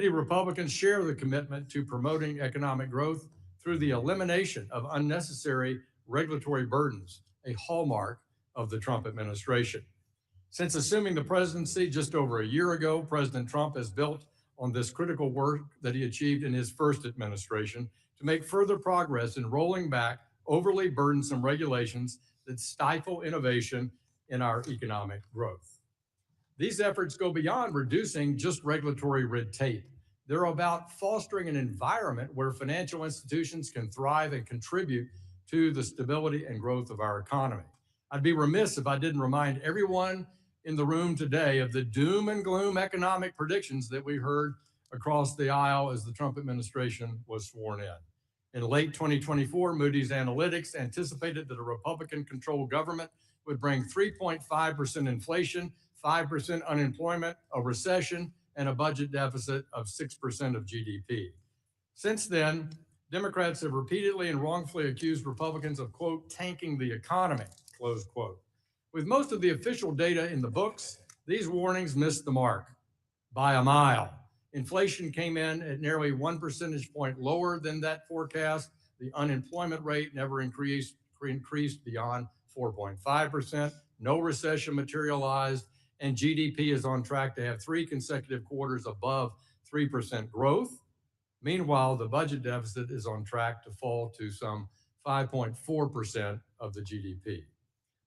Committee Republicans share the commitment to promoting economic growth through the elimination of unnecessary regulatory burdens, a hallmark of the Trump administration. Since assuming the presidency just over a year ago, President Trump has built on this critical work that he achieved in his first administration to make further progress in rolling back overly burdensome regulations that stifle innovation in our economic growth. These efforts go beyond reducing just regulatory red tape. They're about fostering an environment where financial institutions can thrive and contribute to the stability and growth of our economy. I'd be remiss if I didn't remind everyone in the room today of the doom and gloom economic predictions that we heard across the aisle as the Trump administration was sworn in. In late 2024, Moody's Analytics anticipated that a Republican-controlled government would bring 3.5% inflation, 5% unemployment, a recession, and a budget deficit of 6% of GDP. Since then, Democrats have repeatedly and wrongfully accused Republicans of, quote, tanking the economy, close quote. With most of the official data in the books, these warnings missed the mark by a mile. Inflation came in at nearly 1 percentage point lower than that forecast. The unemployment rate never increased beyond 4.5%. No recession materialized, and GDP is on track to have 3 consecutive quarters above 3% growth. Meanwhile, the budget deficit is on track to fall to some 5.4% of the GDP.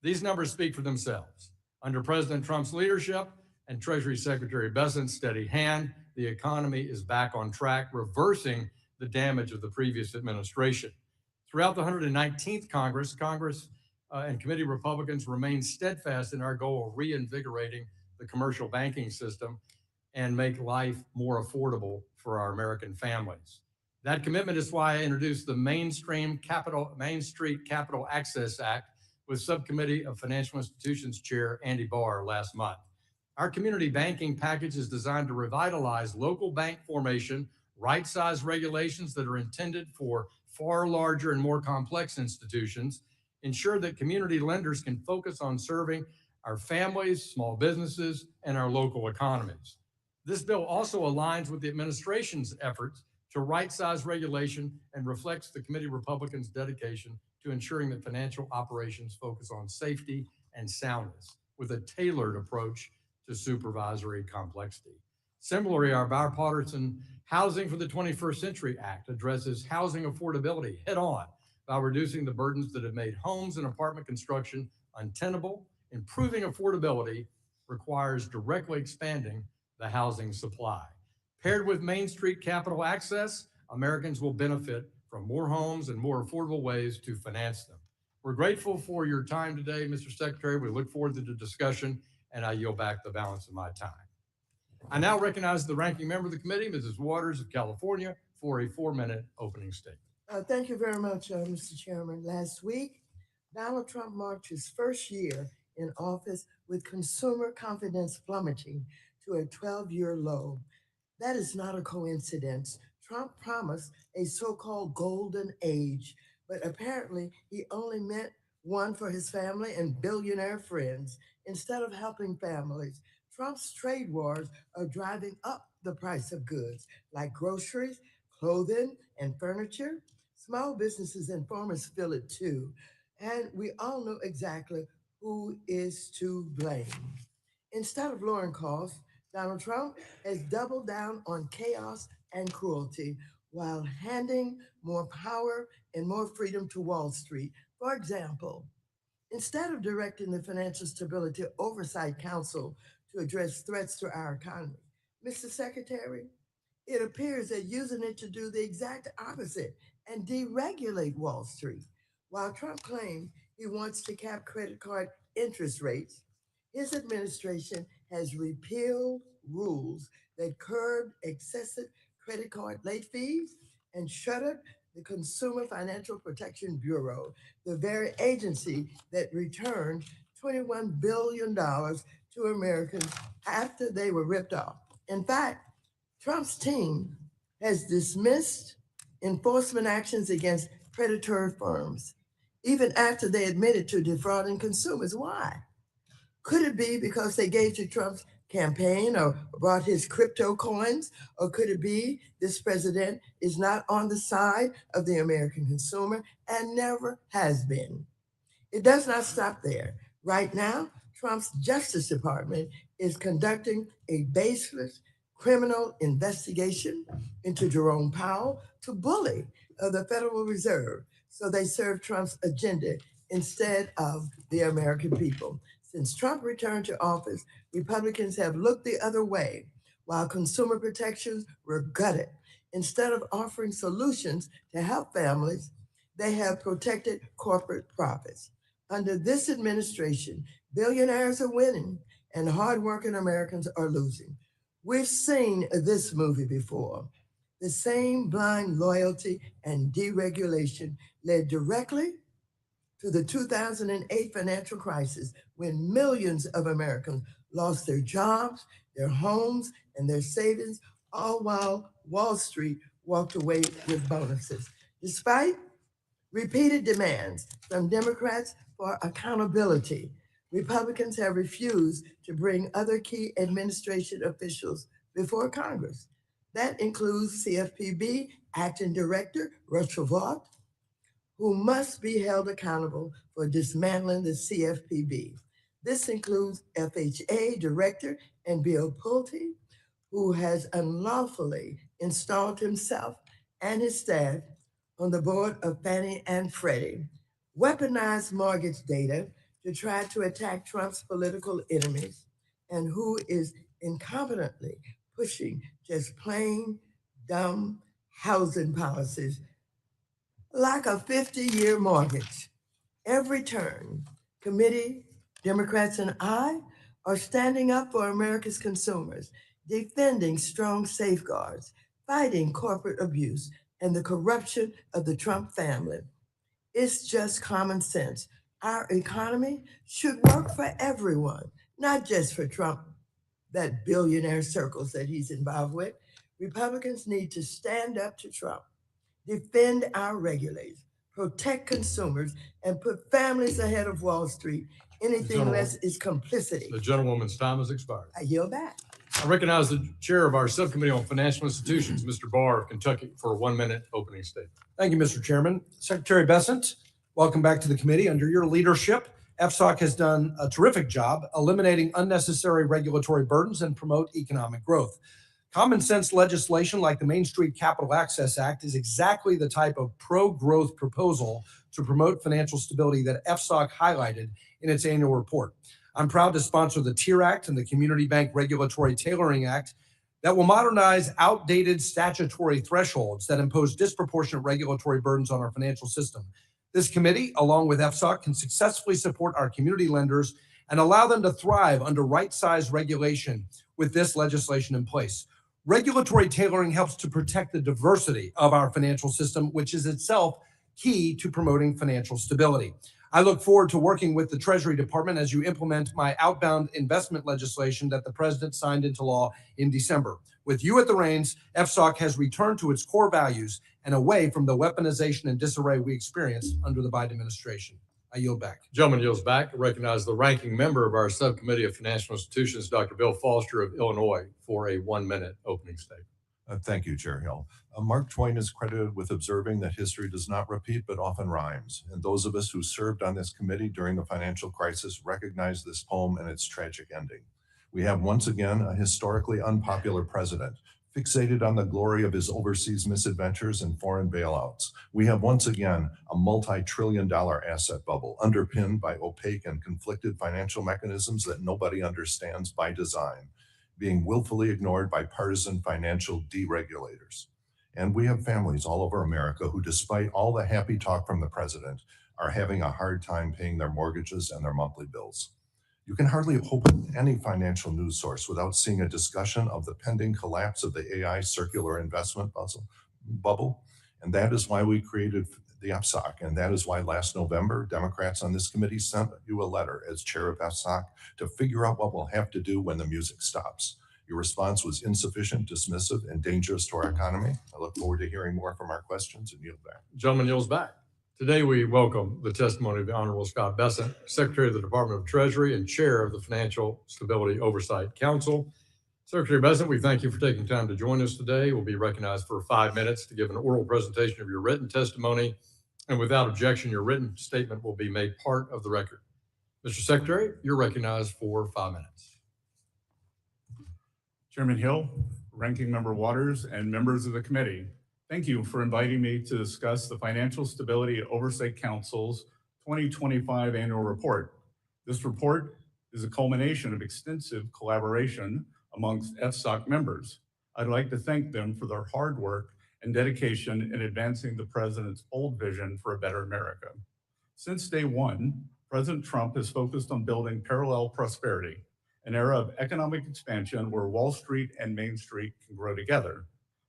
These numbers speak for themselves. Under President Trump's leadership and Treasury Secretary Bessent's steady hand, the economy is back on track, reversing the damage of the previous administration. Throughout the 119th Congress and committee Republicans remain steadfast in our goal of reinvigorating the commercial banking system and make life more affordable for our American families. That commitment is why I introduced the Main Street Capital Access Act with Subcommittee of Financial Institutions Chair Andy Barr last month. Our community banking package is designed to revitalize local bank formation, right-size regulations that are intended for far larger and more complex institutions, ensure that community lenders can focus on serving our families, small businesses, and our local economies. This bill also aligns with the administration's efforts to right-size regulation and reflects the committee Republicans' dedication to ensuring that financial operations focus on safety and soundness with a tailored approach to supervisory complexity. Similarly, our bipartisan Housing for the 21st Century Act addresses housing affordability head-on by reducing the burdens that have made homes and apartment construction untenable. Improving affordability requires directly expanding the housing supply. Paired with Main Street Capital Access, Americans will benefit from more homes and more affordable ways to finance them. We're grateful for your time today, Mr. Secretary. We look forward to the discussion, and I yield back the balance of my time. I now recognize the ranking member of the committee, Mrs. Waters of California, for a 4-minute opening statement. Thank you very much, Mr. Chairman. Last week, Donald Trump marked his first year in office with consumer confidence plummeting to a 12-year low. That is not a coincidence. Trump promised a so-called golden age, but apparently he only meant one for his family and billionaire friends. Instead of helping families, Trump's trade wars are driving up the price of goods like groceries, clothing, and furniture. Small businesses and farmers feel it too, and we all know exactly who is to blame. Instead of lowering costs, Donald Trump has doubled down on chaos and cruelty while handing more power and more freedom to Wall Street. For example, instead of directing the Financial Stability Oversight Council to address threats to our economy, Mr. Secretary, it appears that using it to do the exact opposite and deregulate Wall Street. While Trump claimed he wants to cap credit card interest rates, his administration has repealed rules that curbed excessive credit card late fees and shuttered the Consumer Financial Protection Bureau, the very agency that returned $21 billion to Americans after they were ripped off. In fact, Trump's team has dismissed enforcement actions against predatory firms, even after they admitted to defrauding consumers. Why? Could it be because they gave to Trump's campaign or brought his crypto coins? Or could it be this president is not on the side of the American consumer and never has been? It does not stop there. Right now, Trump's Justice Department is conducting a baseless criminal investigation into Jerome Powell to bully the Federal Reserve so they serve Trump's agenda instead of the American people. Since Trump returned to office, Republicans have looked the other way while consumer protections were gutted. Instead of offering solutions to help families, they have protected corporate profits. Under this administration, billionaires are winning and hardworking Americans are losing. We've seen this movie before. The same blind loyalty and deregulation led directly to the 2008 financial crisis when millions of Americans lost their jobs, their homes, and their savings, all while Wall Street walked away with bonuses. Despite repeated demands from Democrats for accountability, Republicans have refused to bring other key administration officials before Congress. That includes CFPB Acting Director Rush Vaught, who must be held accountable for dismantling the CFPB. This includes FHA Director and Bill Pulte, who has unlawfully installed himself and his staff on the board of Fannie and Freddie, weaponized mortgage data to try to attack Trump's political enemies, and who is incompetently pushing just plain dumb housing policies like a 50-year mortgage. Every turn, committee, Democrats, and I are standing up for America's consumers, defending strong safeguards, fighting corporate abuse, and the corruption of the Trump family. It's just common sense. Our economy should work for everyone, not just for Trump, that billionaire circles that he's involved with. Republicans need to stand up to Trump, defend our regulators, protect consumers, and put families ahead of Wall Street. Anything less is complicity. The gentlewoman's time has expired. I yield back. I recognize the chair of our subcommittee on financial institutions, Mr. Barr of Kentucky, for a 1-minute opening statement. Thank you, Mr. Chairman. Secretary Bessent, welcome back to the committee. Under your leadership, FSOC has done a terrific job eliminating unnecessary regulatory burdens and promote economic growth. Common sense legislation like the Main Street Capital Access Act is exactly the type of pro-growth proposal to promote financial stability that FSOC highlighted in its annual report. I'm proud to sponsor the TIER Act and the Community Bank Regulatory Tailoring Act that will modernize outdated statutory thresholds that impose disproportionate regulatory burdens on our financial system. This committee, along with FSOC, can successfully support our community lenders and allow them to thrive under right-sized regulation with this legislation in place. Regulatory tailoring helps to protect the diversity of our financial system, which is itself key to promoting financial stability. I look forward to working with the Treasury Department as you implement my outbound investment legislation that the president signed into law in December. With you at the reins, FSOC has returned to its core values and away from the weaponization and disarray we experienced under the Biden administration. I yield back. Gentleman yields back. I recognize the ranking member of our subcommittee of financial institutions, Dr. Bill Foster of Illinois, for a 1-minute opening statement. Thank you, Chair Hill. Mark Twain is credited with observing that history does not repeat, but often rhymes. And those of us who served on this committee during the financial crisis recognize this poem and its tragic ending. We have once again a historically unpopular president, fixated on the glory of his overseas misadventures and foreign bailouts. We have once again a multi-trillion-dollar asset bubble underpinned by opaque and conflicted financial mechanisms that nobody understands by design, being willfully ignored by partisan financial deregulators. And we have families all over America who, despite all the happy talk from the president, are having a hard time paying their mortgages and their monthly bills. You can hardly open any financial news source without seeing a discussion of the pending collapse of the AI circular investment bubble. And that is why we created the FSOC. And that is why last November, Democrats on this committee sent you a letter as chair of FSOC to figure out what we'll have to do when the music stops. Your response was insufficient, dismissive, and dangerous to our economy. I look forward to hearing more from our questions and yield back. Gentleman yields back. Today, we welcome the testimony of the Honorable Scott Bessent, Secretary of the Department of Treasury and Chair of the Financial Stability Oversight Council. Secretary Bessent, we thank you for taking time to join us today. You'll be recognized for 5 minutes to give an oral presentation of your written testimony, and without objection, your written statement will be made part of the record. Mr. Secretary, you're recognized for 5 minutes. Chairman Hill, Ranking Member Waters, and members of the committee, thank you for inviting me to discuss the Financial Stability Oversight Council's 2025 annual report. This report is a culmination of extensive collaboration amongst FSOC members. I'd like to thank them for their hard work and dedication in advancing the President's bold vision for a better America. Since day one, President Trump has focused on building parallel prosperity, an era of economic expansion where Wall Street and Main Street can grow together.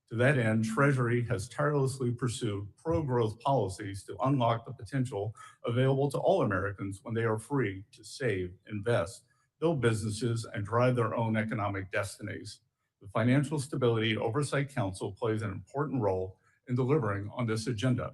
To that end, Treasury has tirelessly pursued pro-growth policies to unlock the potential available to all Americans when they are free to save, invest, build businesses, and drive their own economic destinies. The Financial Stability Oversight Council plays an important role in delivering on this agenda.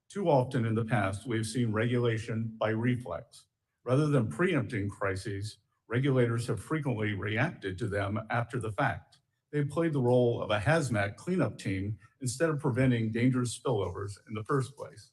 Too often in the past, we've seen regulation by reflex. Rather than preempting crises, regulators have frequently reacted to them after the fact. They've played the role of a hazmat cleanup team instead of preventing dangerous spillovers in the first place.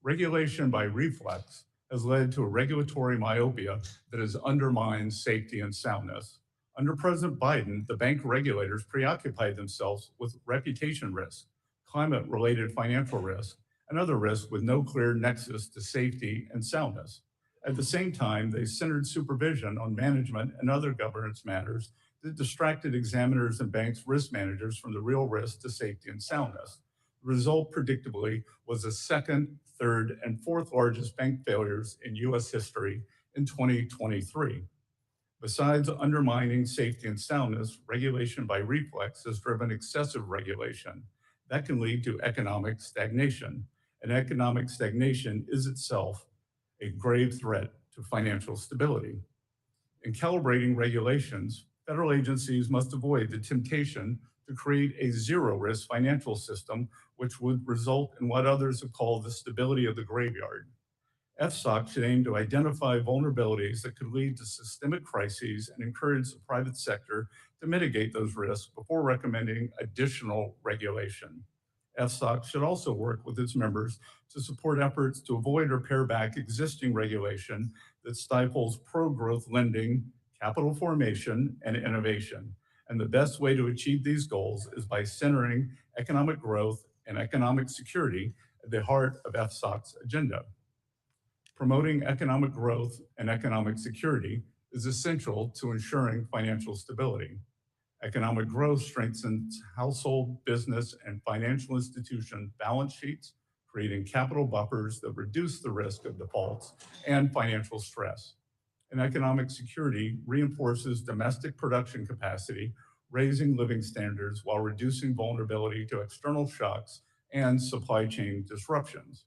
Regulation by reflex has led to a regulatory myopia that has undermined safety and soundness. Under President Biden, the bank regulators preoccupied themselves with reputation risk, climate-related financial risk, and other risks with no clear nexus to safety and soundness. At the same time, they centered supervision on management and other governance matters that distracted examiners and banks' risk managers from the real risk to safety and soundness. The result, predictably, was the second, third, and fourth largest bank failures in U.S. history in 2023. Besides undermining safety and soundness, regulation by reflex has driven excessive regulation. That can lead to economic stagnation, and economic stagnation is itself a grave threat to financial stability. In calibrating regulations, federal agencies must avoid the temptation to create a zero-risk financial system, which would result in what others have called the stability of the graveyard. FSOC should aim to identify vulnerabilities that could lead to systemic crises and encourage the private sector to mitigate those risks before recommending additional regulation. FSOC should also work with its members to support efforts to avoid or pare back existing regulation that stifles pro-growth lending, capital formation, and innovation. And the best way to achieve these goals is by centering economic growth and economic security at the heart of FSOC's agenda. Promoting economic growth and economic security is essential to ensuring financial stability. Economic growth strengthens household, business, and financial institution balance sheets, creating capital buffers that reduce the risk of defaults and financial stress. And economic security reinforces domestic production capacity, raising living standards while reducing vulnerability to external shocks and supply chain disruptions.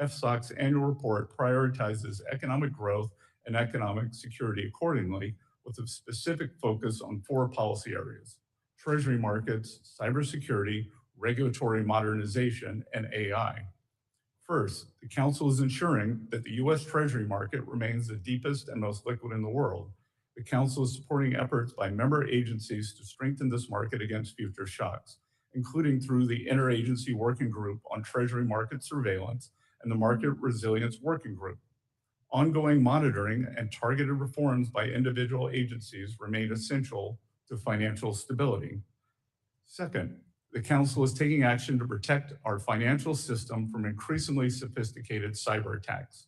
FSOC's annual report prioritizes economic growth and economic security accordingly, with a specific focus on 4 policy areas: treasury markets, cybersecurity, regulatory modernization, and AI. First, the Council is ensuring that the U.S. Treasury market remains the deepest and most liquid in the world. The Council is supporting efforts by member agencies to strengthen this market against future shocks, including through the Interagency Working Group on Treasury Market Surveillance and the Market Resilience Working Group. Ongoing monitoring and targeted reforms by individual agencies remain essential to financial stability. Second, the Council is taking action to protect our financial system from increasingly sophisticated cyber attacks.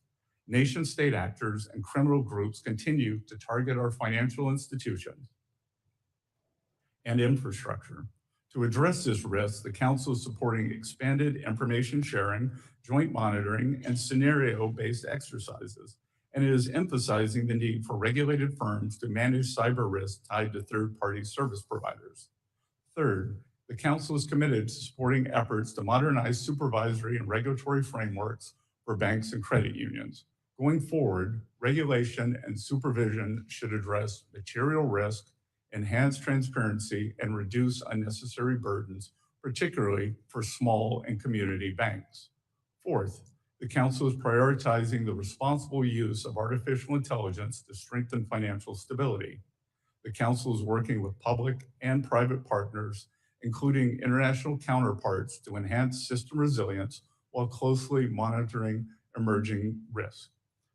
Nation-state actors and criminal groups continue to target our financial institutions and infrastructure. To address this risk, the Council is supporting expanded information sharing, joint monitoring, and scenario-based exercises, and it is emphasizing the need for regulated firms to manage cyber risk tied to third-party service providers. Third, the Council is committed to supporting efforts to modernize supervisory and regulatory frameworks for banks and credit unions. Going forward, regulation and supervision should address material risk, enhance transparency, and reduce unnecessary burdens, particularly for small and community banks. Fourth, The Council is prioritizing the responsible use of artificial intelligence to strengthen financial stability. The Council is working with public and private partners, including international counterparts, to enhance system resilience while closely monitoring emerging risks.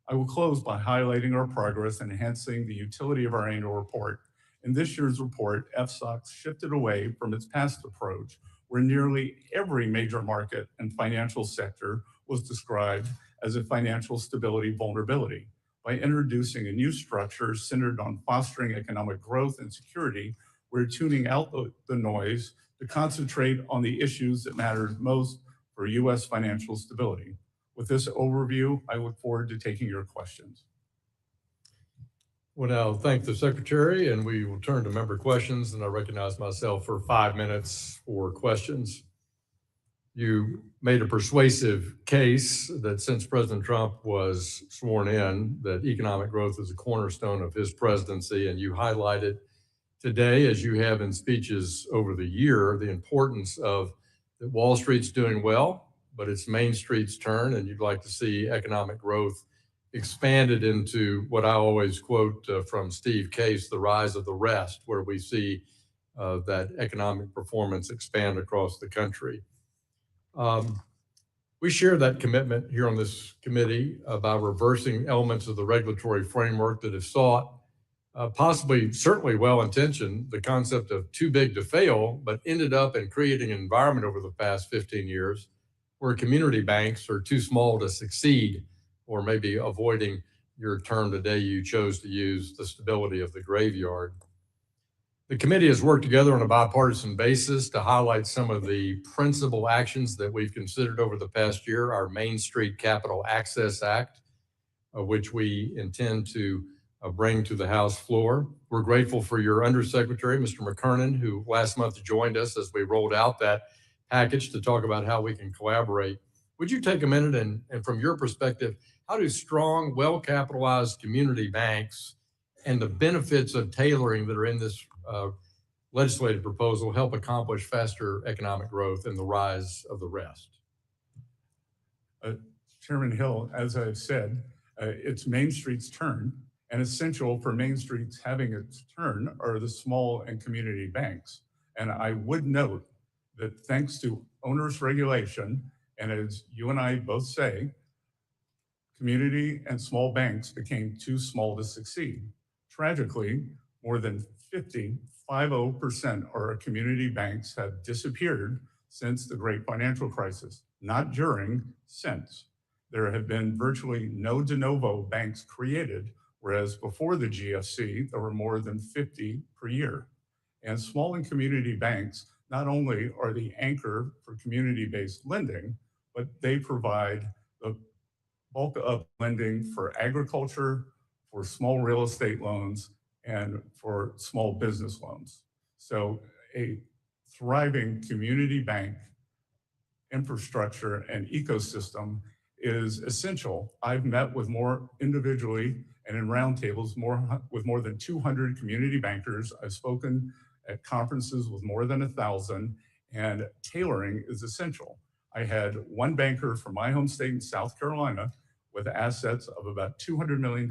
I will close by highlighting our progress in enhancing the utility of our annual report. In this year's report, FSOC shifted away from its past approach, where nearly every major market and financial sector was described as a financial stability vulnerability. By introducing a new structure centered on fostering economic growth and security, we're tuning out the noise to concentrate on the issues that matter most for U.S. financial stability. With this overview, I look forward to taking your questions. Well, now thank the Secretary, and we will turn to member questions, and I recognize myself for 5 minutes for questions. You made a persuasive case that since President Trump was sworn in, that economic growth is a cornerstone of his presidency, and you highlighted today, as you have in speeches over the year, the importance of that Wall Street's doing well, but it's Main Street's turn, and you'd like to see economic growth expanded into what I always quote from Steve Case, the rise of the rest, where we see that economic performance expand across the country. We share that commitment here on this committee by reversing elements of the regulatory framework that have sought, possibly certainly well-intentioned, the concept of too big to fail, but ended up in creating an environment over the past 15 years where community banks are too small to succeed, or maybe avoiding your term today you chose to use, the stability of the graveyard. The committee has worked together on a bipartisan basis to highlight some of the principal actions that we've considered over the past year. Our Main Street Capital Access Act, which we intend to bring to the House floor. We're grateful for your Undersecretary, Mr. McKernan, who last month joined us as we rolled out that package to talk about how we can collaborate. Would you take a minute and from your perspective, how do strong, well-capitalized community banks and the benefits of tailoring that are in this legislative proposal help accomplish faster economic growth and the rise of the rest? Chairman Hill, as I've said, it's Main Street's turn, and essential for Main Street's having its turn are the small and community banks. And I would note that thanks to onerous regulation, and as you and I both say, community and small banks became too small to succeed. Tragically, more than 50% of our community banks have disappeared since the great financial crisis, not during, since. There have been virtually no de novo banks created, whereas before the GFC, there were more than 50 per year. And small and community banks not only are the anchor for community-based lending, but they provide the bulk of lending for agriculture, for small real estate loans, and for small business loans. So a thriving community bank infrastructure and ecosystem is essential. I've met with more individually and in roundtables with more than 200 community bankers. I've spoken at conferences with more than 1,000, and tailoring is essential. I had one banker from my home state in South Carolina with assets of about $200 million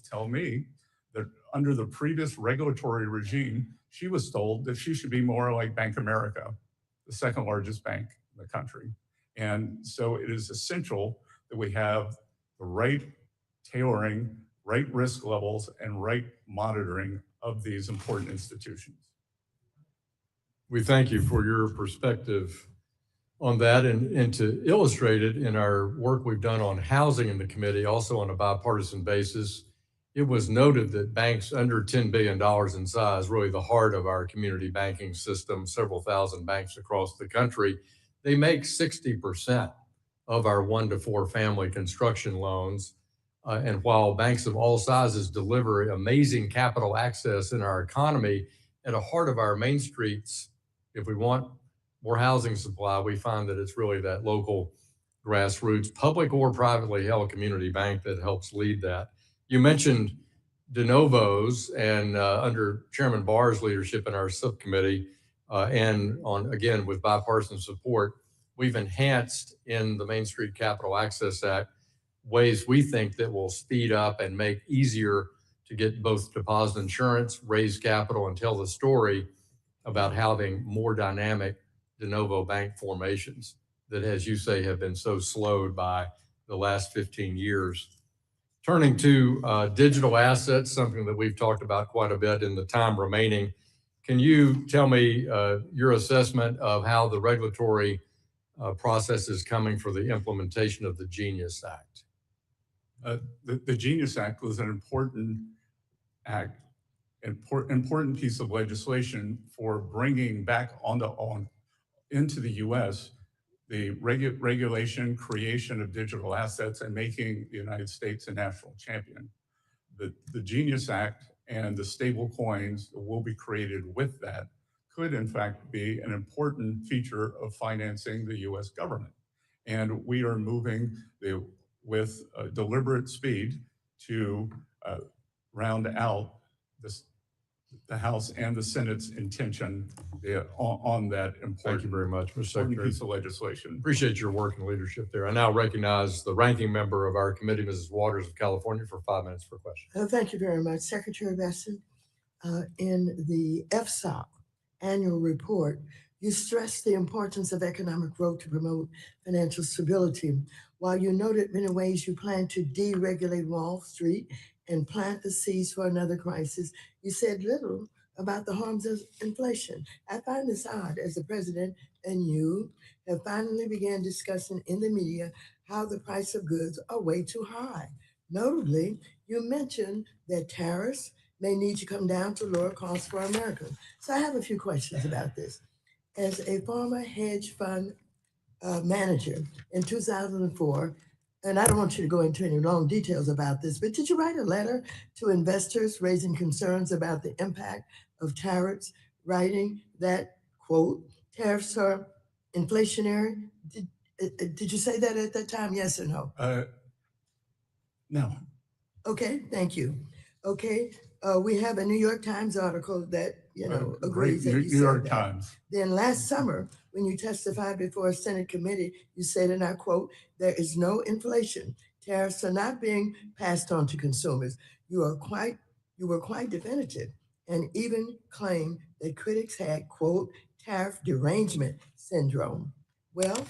tell me that under the previous regulatory regime, she was told that she should be more like Bank America, the second largest bank in the country. And so it is essential that we have the right tailoring, right risk levels, and right monitoring of these important institutions. We thank you for your perspective on that, and to illustrate it in our work we've done on housing in the committee, also on a bipartisan basis, it was noted that banks under $10 billion in size, really the heart of our community banking system, several thousand banks across the country, they make 60% of our 1 to 4 family construction loans. And while banks of all sizes deliver amazing capital access in our economy, at the heart of our Main Streets, if we want more housing supply, we find that it's really that local grassroots, public or privately held community bank that helps lead that. You mentioned de novos, and under Chairman Barr's leadership in our subcommittee, and on, again, with bipartisan support, we've enhanced in the Main Street Capital Access Act ways we think that will speed up and make easier to get both deposit insurance, raise capital, and tell the story about having more dynamic de novo bank formations that, as you say, have been so slowed by the last 15 years. Turning to digital assets, something that we've talked about quite a bit in the time remaining, can you tell me your assessment of how the regulatory process is coming for the implementation of the Genius Act? The Genius Act was an important important piece of legislation for bringing back into the U.S. the regulation, creation of digital assets, and making the United States a national champion. The Genius Act and the stable coins that will be created with that could in fact be an important feature of financing the U.S. government. And we are moving with deliberate speed to round out the House and the Senate's intention on that important, Thank you very much, Mr. Secretary. piece of legislation. Appreciate your work and leadership there. I now recognize the ranking member of our committee, Mrs. Waters of California, for 5 minutes for questions. Thank you very much, Secretary Bessent. In the FSOC annual report, you stressed the importance of economic growth to promote financial stability. While you noted many ways you plan to deregulate Wall Street and plant the seeds for another crisis, you said little about the harms of inflation. I find this odd as the president and you have finally began discussing in the media how the price of goods are way too high. Notably, you mentioned that tariffs may need to come down to lower costs for Americans. So I have a few questions about this. As a former hedge fund manager in 2004, and I don't want you to go into any long details about this, but did you write a letter to investors raising concerns about the impact of tariffs, writing that, quote, tariffs are inflationary? Did you say that at that time, yes or no? No. Okay, thank you. Okay, we have a New York Times article that, agrees that New you said York that. Times. Then last summer, when you testified before a Senate committee, you said, and I quote, "There is no inflation. Tariffs are not being passed on to consumers." You were quite definitive and even claimed that critics had, quote, tariff derangement syndrome. Well,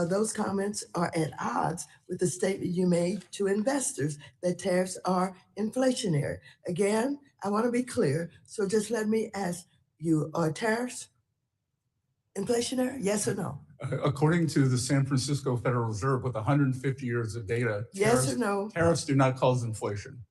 those comments are at odds with the statement you made to investors that tariffs are inflationary. Again, I want to be clear, so just let me ask you, are tariffs inflationary? Yes or no? According to the San Francisco Federal Reserve, with 150 years of data, Yes or no? tariffs do not cause inflation.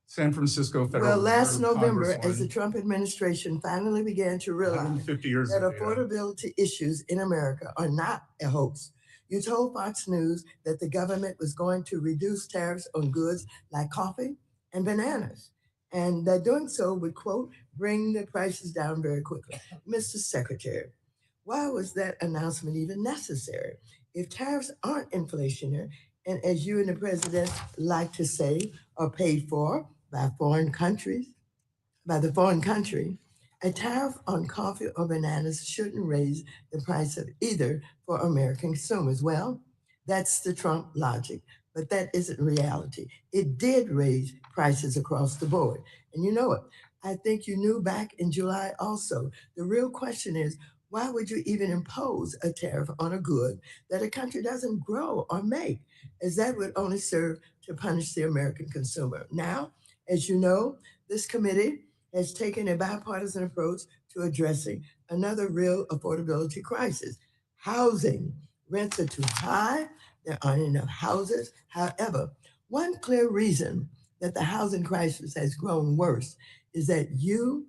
San Francisco Federal Well, last Reserve November, as the Congresswoman, Trump administration finally began to realize 150 years that of data. affordability issues in America are not a hoax, you told Fox News that the government was going to reduce tariffs on goods like coffee and bananas, and that doing so would, quote, bring the prices down very quickly. Mr. Secretary, why was that announcement even necessary? If tariffs aren't inflationary, and as you and the president like to say, are paid for by the foreign country, a tariff on coffee or bananas shouldn't raise the price of either for American consumers. Well, that's the Trump logic, but that isn't reality. It did raise prices across the board, and you know it. I think you knew back in July also. The real question is, why would you even impose a tariff on a good that a country doesn't grow or make, as that would only serve to punish the American consumer? Now, as you know, this committee has taken a bipartisan approach to addressing another real affordability crisis. Housing. Rents are too high. There aren't enough houses. However, one clear reason that the housing crisis has grown worse is that you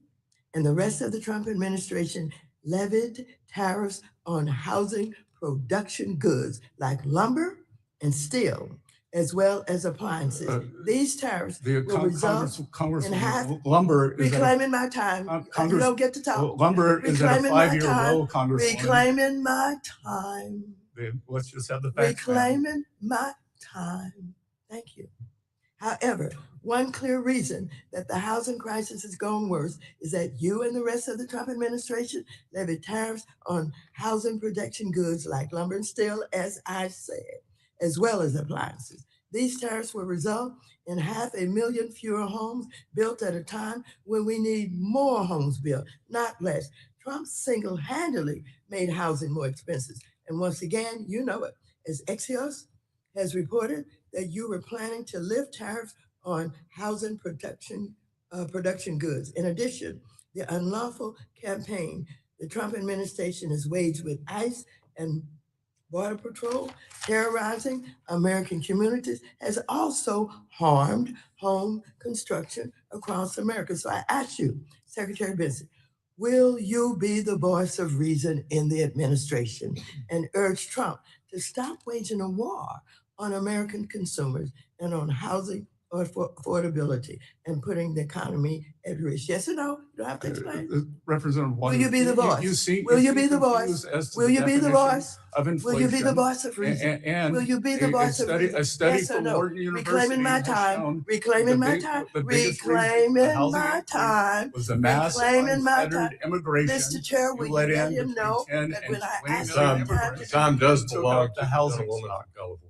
and the rest of the Trump administration levied tariffs on housing production goods like lumber and steel, as well as appliances. These tariffs will result in half. Lumber is Reclaiming my time. You don't get to talk. Lumber is at a Reclaiming my 5-year time. low, Congresswoman. Reclaiming my time. Let's just have the facts. Reclaiming my time. Thank you. However, one clear reason that the housing crisis has gone worse is that you and the rest of the Trump administration levied tariffs on housing production goods like lumber and steel, as I said, as well as appliances. These tariffs will result in 500,000 fewer homes built at a time when we need more homes built, not less. Trump single-handedly made housing more expensive. And once again, you know it, as Axios has reported that you were planning to lift tariffs on housing production goods. In addition, the unlawful campaign the Trump administration has waged with ICE and Border Patrol terrorizing American communities has also harmed home construction across America. So I ask you, Secretary Bessent, will you be the voice of reason in the administration and urge Trump to stop waging a war on American consumers and on housing or affordability and putting the economy at risk? Yes or no? You don't have to explain. Representative Will Waters, you be the voice? Will you be the voice? Will you be the voice? Of Will you be the inflation? voice of reason? And Will you be the voice of reason? a study Yes or from no? Wharton University Reclaiming my has time. shown Reclaiming my time. Reclaiming my time. was the mass Reclaiming my unfettered time. immigration Mr. Chair, will you you let let in him between know 10 that and when I 20 ask million him immigrants Time does took belong up to the housing gentlewoman stock. from California.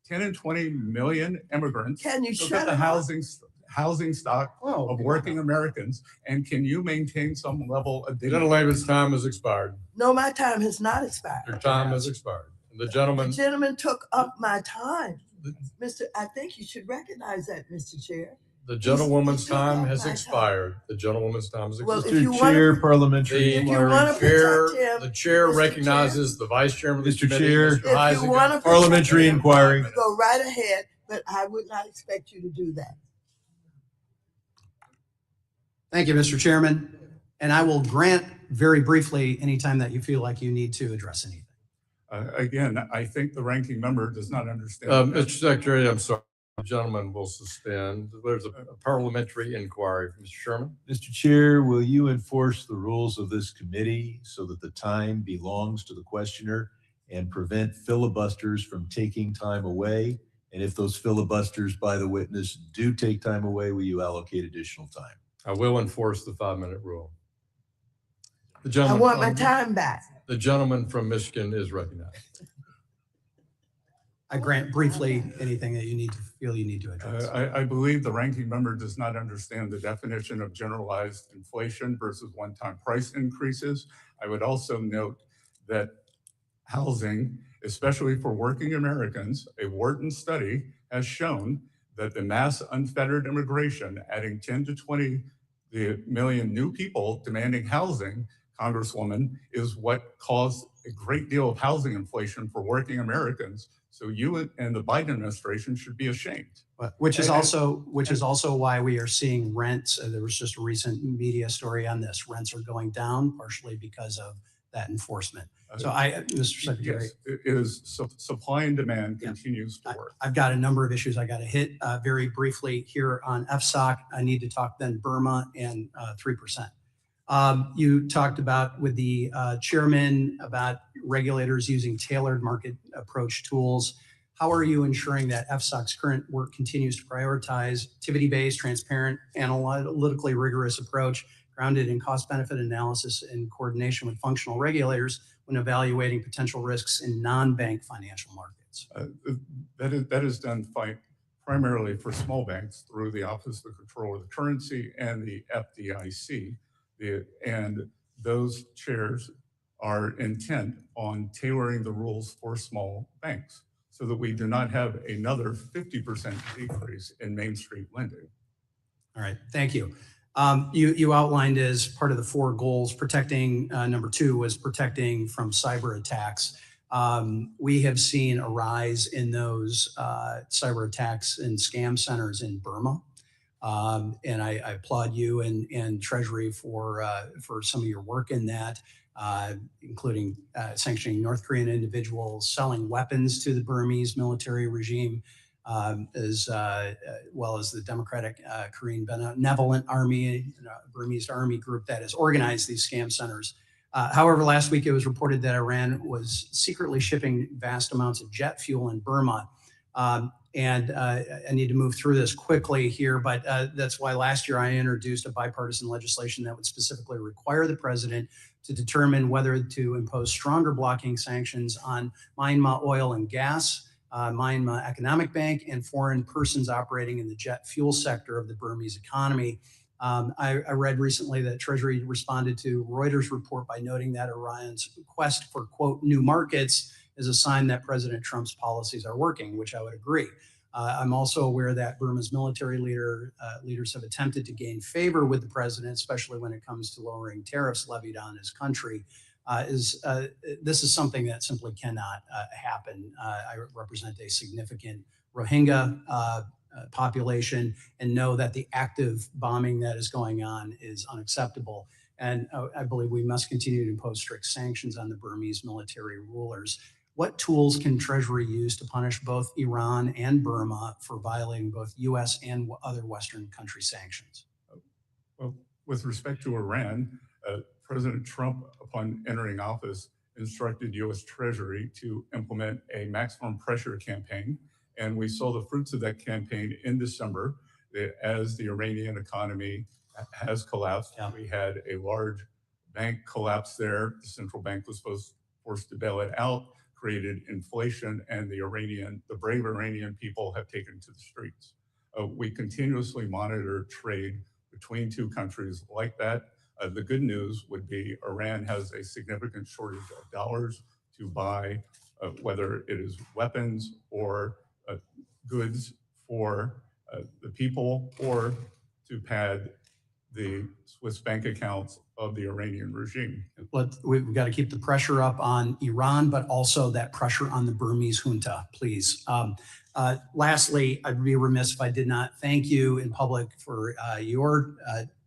10 and 20 million immigrants Can you took shut up the him up? housing stock Oh, of working Americans. And can you maintain some level of dignity? Gentleman's time has expired. No, my time has not expired. Your time has expired. The The gentleman, gentleman took up my time. I think you should recognize that, Mr. Chair. the gentlewoman's he took time up has my time. expired. The gentlewoman's time has Well, expired. if you want to, parliamentary if you want to Chair, protect him, the chair Mr. recognizes the vice chairman of the Mr. committee, Chair. Mr. if you Heisinger. want to Parliamentary inquiry. go right ahead, but I would not expect you to do that. Thank you, Mr. Chairman. And I will grant very briefly anytime that you feel like you need to address anything. Again, I think the ranking member does not understand. Mr. Secretary, I'm sorry. The gentleman will suspend. There's a parliamentary inquiry. Mr. Sherman? Mr. Chair, will you enforce the rules of this committee so that the time belongs to the questioner and prevent filibusters from taking time away? And if those filibusters by the witness do take time away, will you allocate additional time? I will enforce the 5-minute rule. The I gentleman want my from- time back. The gentleman from Michigan is recognized. I grant briefly anything that you feel you need to address. I believe the ranking member does not understand the definition of generalized inflation versus one-time price increases. I would also note that housing, especially for working Americans, a Wharton study has shown that the mass unfettered immigration, adding 10 to 20 million new people demanding housing, Congresswoman, is what caused a great deal of housing inflation for working Americans. So you and the Biden administration should be ashamed. Which is also why we are seeing rents. There was just a recent media story on this. Rents are going down partially because of that enforcement. So Mr. Secretary. Yes, it is supply and demand continues to work. I've got a number of issues I got to hit very briefly here on FSOC. I need to talk then Burma and 3%. You talked about with the chairman about regulators using tailored market approach tools. How are you ensuring that FSOC's current work continues to prioritize activity-based, transparent, analytically rigorous approach grounded in cost-benefit analysis and coordination with functional regulators when evaluating potential risks in non-bank financial markets? That is done primarily for small banks through the Office of the Controller of the Currency and the FDIC. And those chairs are intent on tailoring the rules for small banks so that we do not have another 50% decrease in Main Street lending. All right, thank you. You outlined as part of the 4 goals, protecting, number 2 was protecting from cyber attacks. We have seen a rise in those cyber attacks and scam centers in Burma. And I applaud you and Treasury for some of your work in that, including sanctioning North Korean individuals, selling weapons to the Burmese military regime, as well as the Democratic Korean Benevolent Army, Burmese army group that has organized these scam centers. However, last week it was reported that Iran was secretly shipping vast amounts of jet fuel in Burma. I need to move through this quickly here, but that's why last year I introduced a bipartisan legislation that would specifically require the president to determine whether to impose stronger blocking sanctions on Myanmar oil and gas, Myanmar Economic Bank, and foreign persons operating in the jet fuel sector of the Burmese economy. I read recently that Treasury responded to Reuters' report by noting that Iran's quest for, quote, new markets is a sign that President Trump's policies are working, which I would agree. I'm also aware that Burma's military leaders have attempted to gain favor with the president, especially when it comes to lowering tariffs levied on his country. This is something that simply cannot happen. I represent a significant Rohingya population and know that the active bombing that is going on is unacceptable. And I believe we must continue to impose strict sanctions on the Burmese military rulers. What tools can Treasury use to punish both Iran and Burma for violating both U.S. and other Western country sanctions? Well, with respect to Iran, President Trump, upon entering office, instructed U.S. Treasury to implement a maximum pressure campaign. And we saw the fruits of that campaign in December as the Iranian economy has collapsed. Yeah. We had a large bank collapse there. The central bank was forced to bail it out, created inflation, and the brave Iranian people have taken to the streets. We continuously monitor trade between two countries like that. The good news would be Iran has a significant shortage of dollars to buy, whether it is weapons or goods for the people, or to pad the Swiss bank accounts of the Iranian regime. We've got to keep the pressure up on Iran, but also that pressure on the Burmese junta, please. Lastly, I'd be remiss if I did not thank you in public for your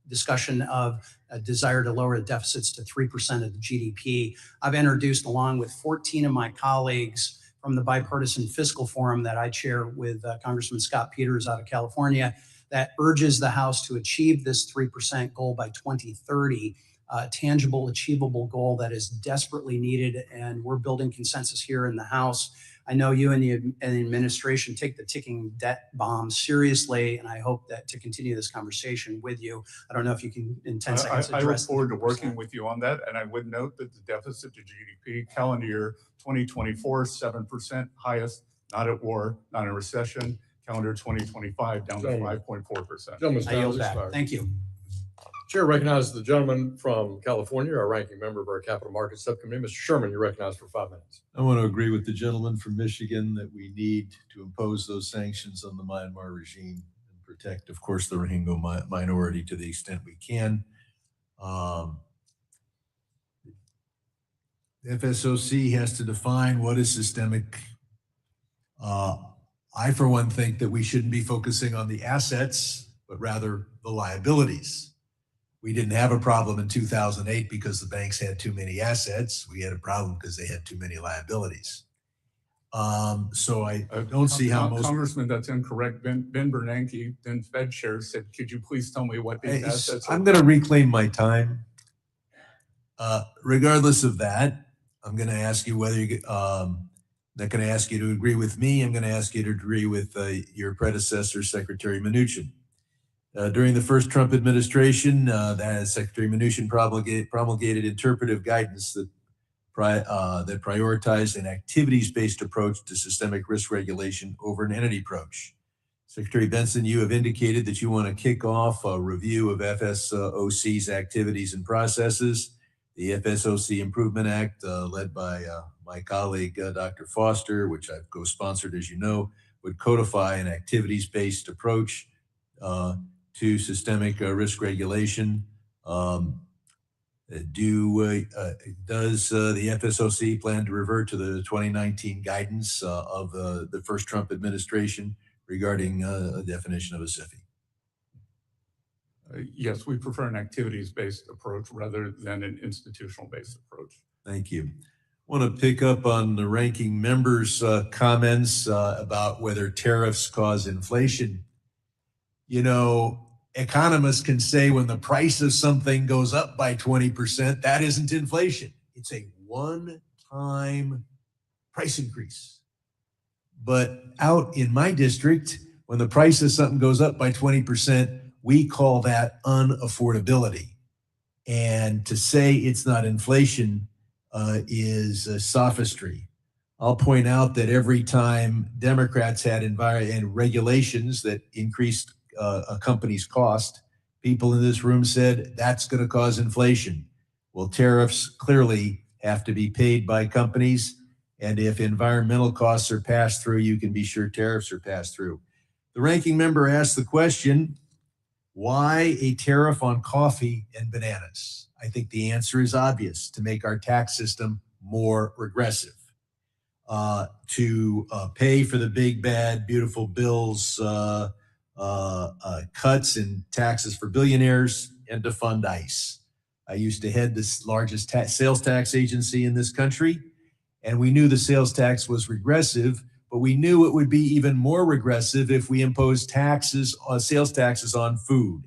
discussion of a desire to lower the deficits to 3% of the GDP. I've introduced, along with 14 of my colleagues from the Bipartisan Fiscal Forum that I chair with Congressman Scott Peters out of California, that urges the House to achieve this 3% goal by 2030, a tangible, achievable goal that is desperately needed. And we're building consensus here in the House. I know you and the administration take the ticking debt bomb seriously, and I hope that to continue this conversation with you. I don't know if you can, in 10 seconds, I look address forward to 3%. working with you on that. And I would note that the deficit to GDP calendar year 2024, 7%, highest, not at war, not in recession. Calendar 2025 down to 5.4%. Gentleman's I time yield has back. expired. Thank you. Chair recognizes the gentleman from California, our ranking member of our Capital Markets Subcommittee. Mr. Sherman, you're recognized for 5 minutes. I want to agree with the gentleman from Michigan that we need to impose those sanctions on the Myanmar regime and protect, of course, the Rohingya minority to the extent we can. The FSOC has to define what is systemic. I, for one, think that we shouldn't be focusing on the assets, but rather the liabilities. We didn't have a problem in 2008 because the banks had too many assets. We had a problem because they had too many liabilities. So I don't see how most— Congressman, that's incorrect. Ben Bernanke, then Fed chair, said, could you please tell me what these assets are? I'm going to reclaim my time. Regardless of that, I'm going to ask you whether you not going to ask you to agree with me. I'm going to ask you to agree with your predecessor, Secretary Mnuchin. During the first Trump administration, that Secretary Mnuchin promulgated interpretive guidance that prioritized an activities-based approach to systemic risk regulation over an entity approach. Secretary Bessent, you have indicated that you want to kick off a review of FSOC's activities and processes. The FSOC Improvement Act, led by my colleague, Dr. Foster, which I've co-sponsored, as you know, would codify an activities-based approach to systemic risk regulation. Does the FSOC plan to revert to the 2019 guidance of the first Trump administration regarding a definition of a SIFI? Yes, we prefer an activities-based approach rather than an institutional-based approach. Thank you. I want to pick up on the ranking member's comments about whether tariffs cause inflation. You know, economists can say when the price of something goes up by 20%, that isn't inflation. It's a one-time price increase. But out in my district, when the price of something goes up by 20%, we call that unaffordability. And to say it's not inflation is sophistry. I'll point out that every time Democrats had and regulations that increased a company's cost, people in this room said that's going to cause inflation. Well, tariffs clearly have to be paid by companies. And if environmental costs are passed through, you can be sure tariffs are passed through. The ranking member asked the question, why a tariff on coffee and bananas? I think the answer is obvious: to make our tax system more regressive, to pay for the big, bad, beautiful bills, cuts in taxes for billionaires, and to fund ICE. I used to head the largest sales tax agency in this country, and we knew the sales tax was regressive, but we knew it would be even more regressive if we imposed taxes, sales taxes on food.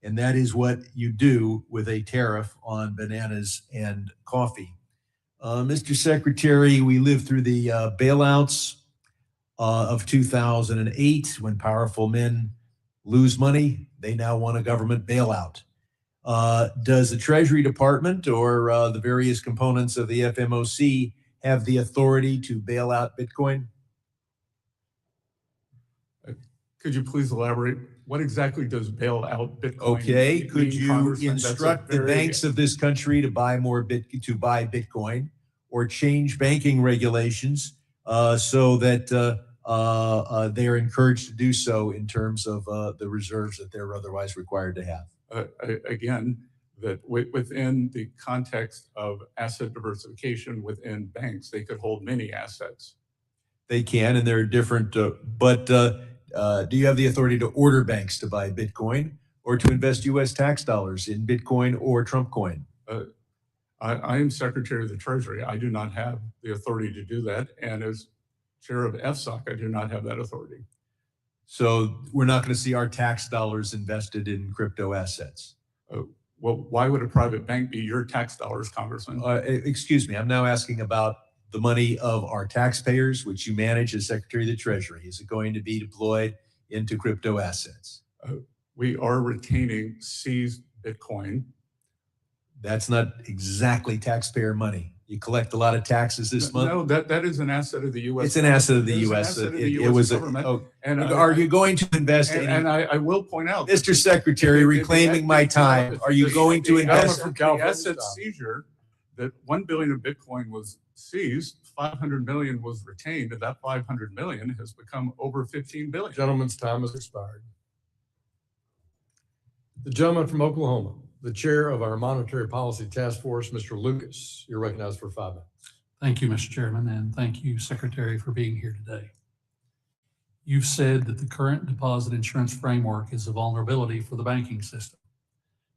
And that is what you do with a tariff on bananas and coffee. Mr. Secretary, we lived through the bailouts of 2008. When powerful men lose money, they now want a government bailout. Does the Treasury Department or the various components of the FMOC have the authority to bail out Bitcoin? Could you please elaborate? What exactly does bail out Bitcoin? Okay, could you Congressman? That's a instruct the very- banks of this country to buy Bitcoin, or change banking regulations so that they are encouraged to do so in terms of the reserves that they're otherwise required to have? Again, that within the context of asset diversification within banks, they could hold many assets. They can, and there are different, but do you have the authority to order banks to buy Bitcoin or to invest U.S. tax dollars in Bitcoin or Trump coin? I am Secretary of the Treasury. I do not have the authority to do that. And as Chair of FSOC, I do not have that authority. So we're not going to see our tax dollars invested in crypto assets. Well, why would a private bank be your tax dollars, Congressman? Excuse me, I'm now asking about the money of our taxpayers, which you manage as Secretary of the Treasury. Is it going to be deployed into crypto assets? We are retaining seized Bitcoin. That's not exactly taxpayer money. You collect a lot of taxes this month. No, that is an asset of the U.S. It's an asset of the It is an U.S. asset of the It US was government. And are you going to invest any? And I will point out, Mr. Secretary, reclaiming my time, are you going to invest? From the California asset style. seizure, that 1 billion of Bitcoin was seized, 500 million was retained, and that 500 million has become over 15 billion. Gentleman's time has expired. The gentleman from Oklahoma, the chair of our Monetary Policy Task Force, Mr. Lucas, you're recognized for 5 minutes. Thank you, Mr. Chairman, and thank you, Secretary, for being here today. You've said that the current deposit insurance framework is a vulnerability for the banking system,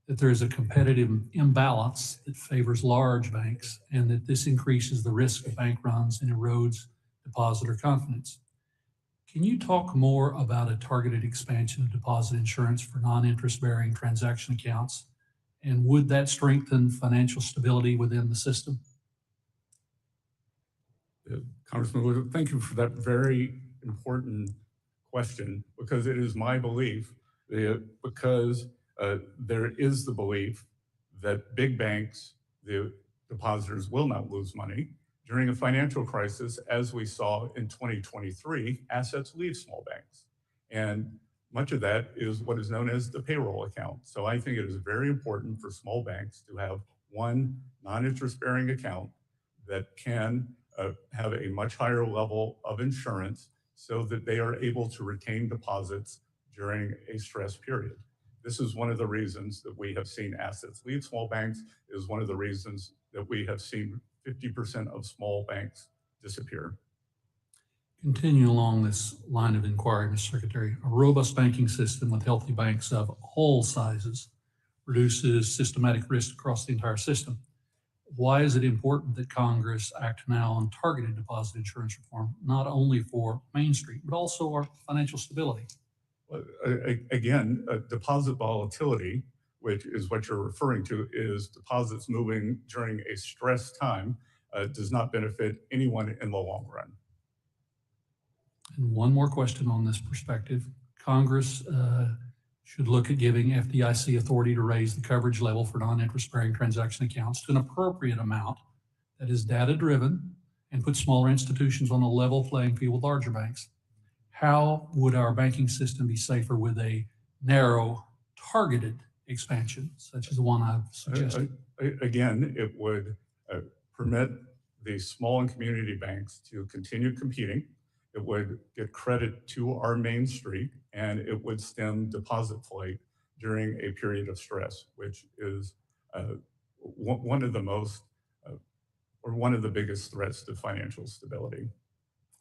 that there is a competitive imbalance that favors large banks, and that this increases the risk of bank runs and erodes depositor confidence. Can you talk more about a targeted expansion of deposit insurance for non-interest-bearing transaction accounts, and would that strengthen financial stability within the system? Congressman Lucas, thank you for that very important question, because it is my belief, because there is the belief that big banks, the depositors, will not lose money. During a financial crisis, as we saw in 2023, assets leave small banks. And much of that is what is known as the payroll account. So I think it is very important for small banks to have one non-interest-bearing account that can have a much higher level of insurance so that they are able to retain deposits during a stress period. This is one of the reasons that we have seen assets leave small banks. It is one of the reasons that we have seen 50% of small banks disappear. Continue along this line of inquiry, Mr. Secretary. A robust banking system with healthy banks of all sizes reduces systematic risk across the entire system. Why is it important that Congress act now on targeted deposit insurance reform, not only for Main Street, but also our financial stability? Again, deposit volatility, which is what you're referring to, is deposits moving during a stress time, does not benefit anyone in the long run. And one more question on this perspective. Congress should look at giving FDIC authority to raise the coverage level for non-interest bearing transaction accounts to an appropriate amount that is data-driven and put smaller institutions on a level playing field with larger banks. How would our banking system be safer with a narrow, targeted expansion, such as the one I've suggested? Again, it would permit the small and community banks to continue competing. It would get credit to our main street, and it would stem deposit flight during a period of stress, which is one of the most or one of the biggest threats to financial stability.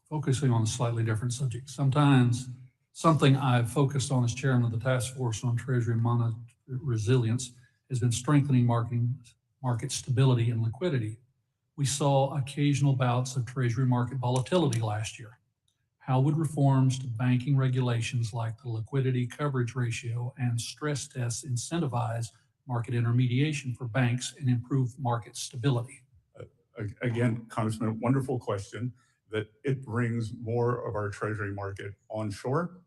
Focusing on a slightly different subject. Sometimes something I've focused on as chairman of the task force on Treasury monetary resilience has been strengthening market stability and liquidity. We saw occasional bouts of Treasury market volatility last year. How would reforms to banking regulations like the liquidity coverage ratio and stress tests incentivize market intermediation for banks and improve market stability? Again, Congressman, wonderful question. That it brings more of our Treasury market onshore.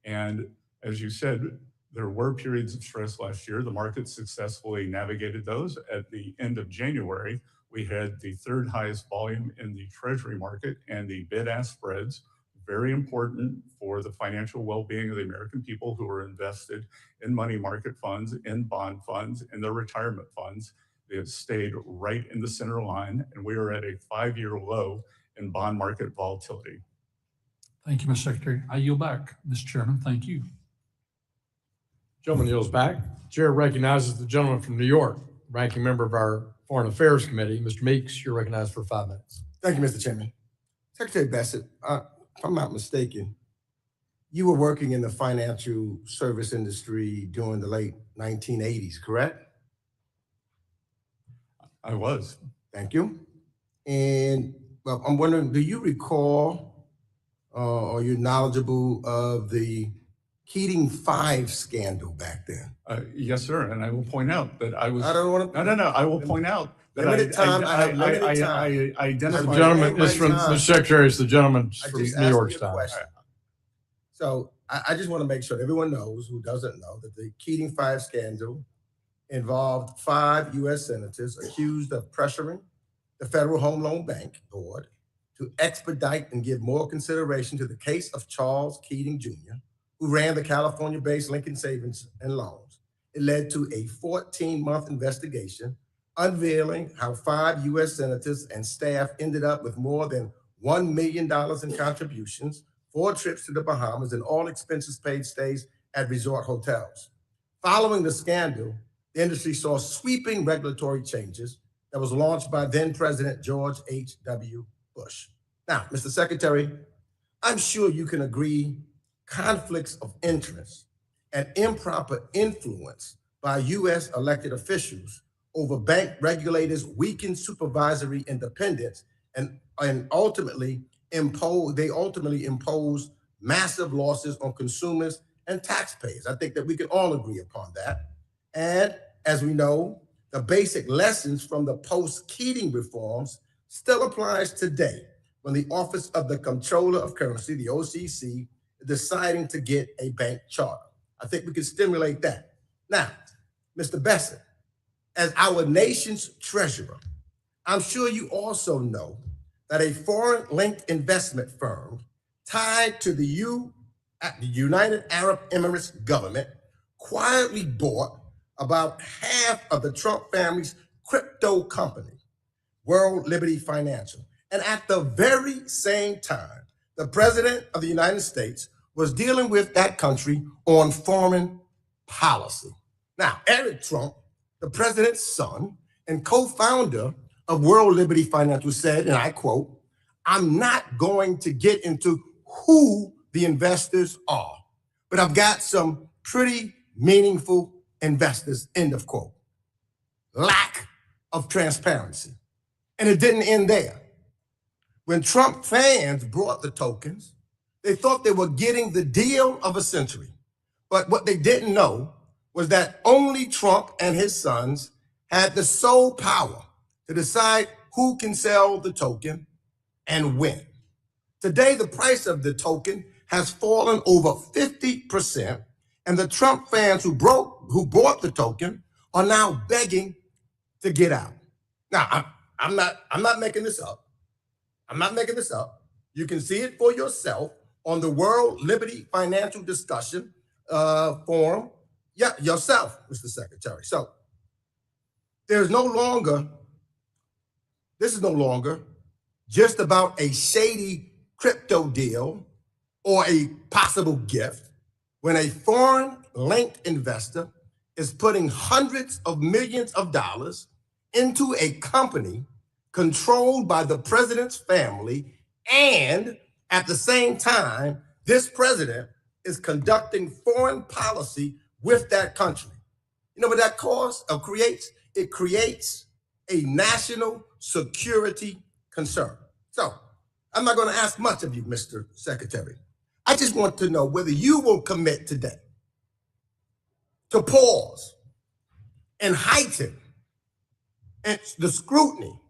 And as you said, there were periods of stress last year. The market successfully navigated those. At the end of January, we had the third highest volume in the Treasury market, and the bid-ask spreads, very important for the financial well-being of the American people who are invested in money market funds, in bond funds, in their retirement funds. They have stayed right in the center line, and we are at a 5-year low in bond market volatility. Thank you, Mr. Secretary. I yield back, Mr. Chairman. Thank you. Gentleman yields back. Chair recognizes the gentleman from New York, ranking member of our Foreign Affairs Committee. Mr. Meeks, you're recognized for 5 minutes. Thank you, Mr. Chairman. Secretary Bessent, if I'm not mistaken, you were working in the financial service industry during the late 1980s, correct? I was. Thank you. And well, I'm wondering, do you recall or you're knowledgeable of the Keating 5 scandal back then? Yes, sir. And I will point out that I was. I don't want to. No. I will point out that Limited time. I have limited time. I The identified. gentleman is from, time. the Secretary is the gentleman I from just New asked York's you a time. question. So I just want to make sure everyone knows who doesn't know that the Keating 5 scandal involved 5 U.S. senators accused of pressuring the Federal Home Loan Bank Board to expedite and give more consideration to the case of Charles Keating Jr., who ran the California-based Lincoln Savings and Loans. It led to a 14-month investigation unveiling how 5 U.S. senators and staff ended up with more than $1 million in contributions, 4 trips to the Bahamas, and all expenses paid stays at resort hotels. Following the scandal, the industry saw sweeping regulatory changes that was launched by then President George H.W. Bush. Now, Mr. Secretary, I'm sure you can agree conflicts of interest and improper influence by U.S. elected officials over bank regulators weaken supervisory independence and ultimately impose massive losses on consumers and taxpayers. I think that we can all agree upon that. And as we know, the basic lessons from the post-Keating reforms still applies today when the Office of the Comptroller of Currency, the OCC, is deciding to get a bank charter. I think we can stimulate that. Now, Mr. Bessent, as our nation's treasurer, I'm sure you also know that a foreign-linked investment firm tied to the United Arab Emirates government quietly bought about half of the Trump family's crypto company, World Liberty Financial. And at the very same time, the president of the United States was dealing with that country on foreign policy. Now, Eric Trump, the president's son and co-founder of World Liberty Financial, said, and I quote, "I'm not going to get into who the investors are, but I've got some pretty meaningful investors," end of quote. Lack of transparency. And it didn't end there. When Trump fans brought the tokens, they thought they were getting the deal of a century. But what they didn't know was that only Trump and his sons had the sole power to decide who can sell the token and when. Today, the price of the token has fallen over 50%, and the Trump fans who bought the token are now begging to get out. Now, I'm not making this up. I'm not making this up. You can see it for yourself on the World Liberty Financial Discussion Forum. Yeah, yourself, Mr. Secretary. So this is no longer just about a shady crypto deal or a possible gift when a foreign linked investor is putting hundreds of millions of dollars into a company controlled by the president's family, and at the same time, this president is conducting foreign policy with that country. You know what that creates? It creates a national security concern. So I'm not going to ask much of you, Mr. Secretary. I just want to know whether you will commit today to pause and heighten the scrutiny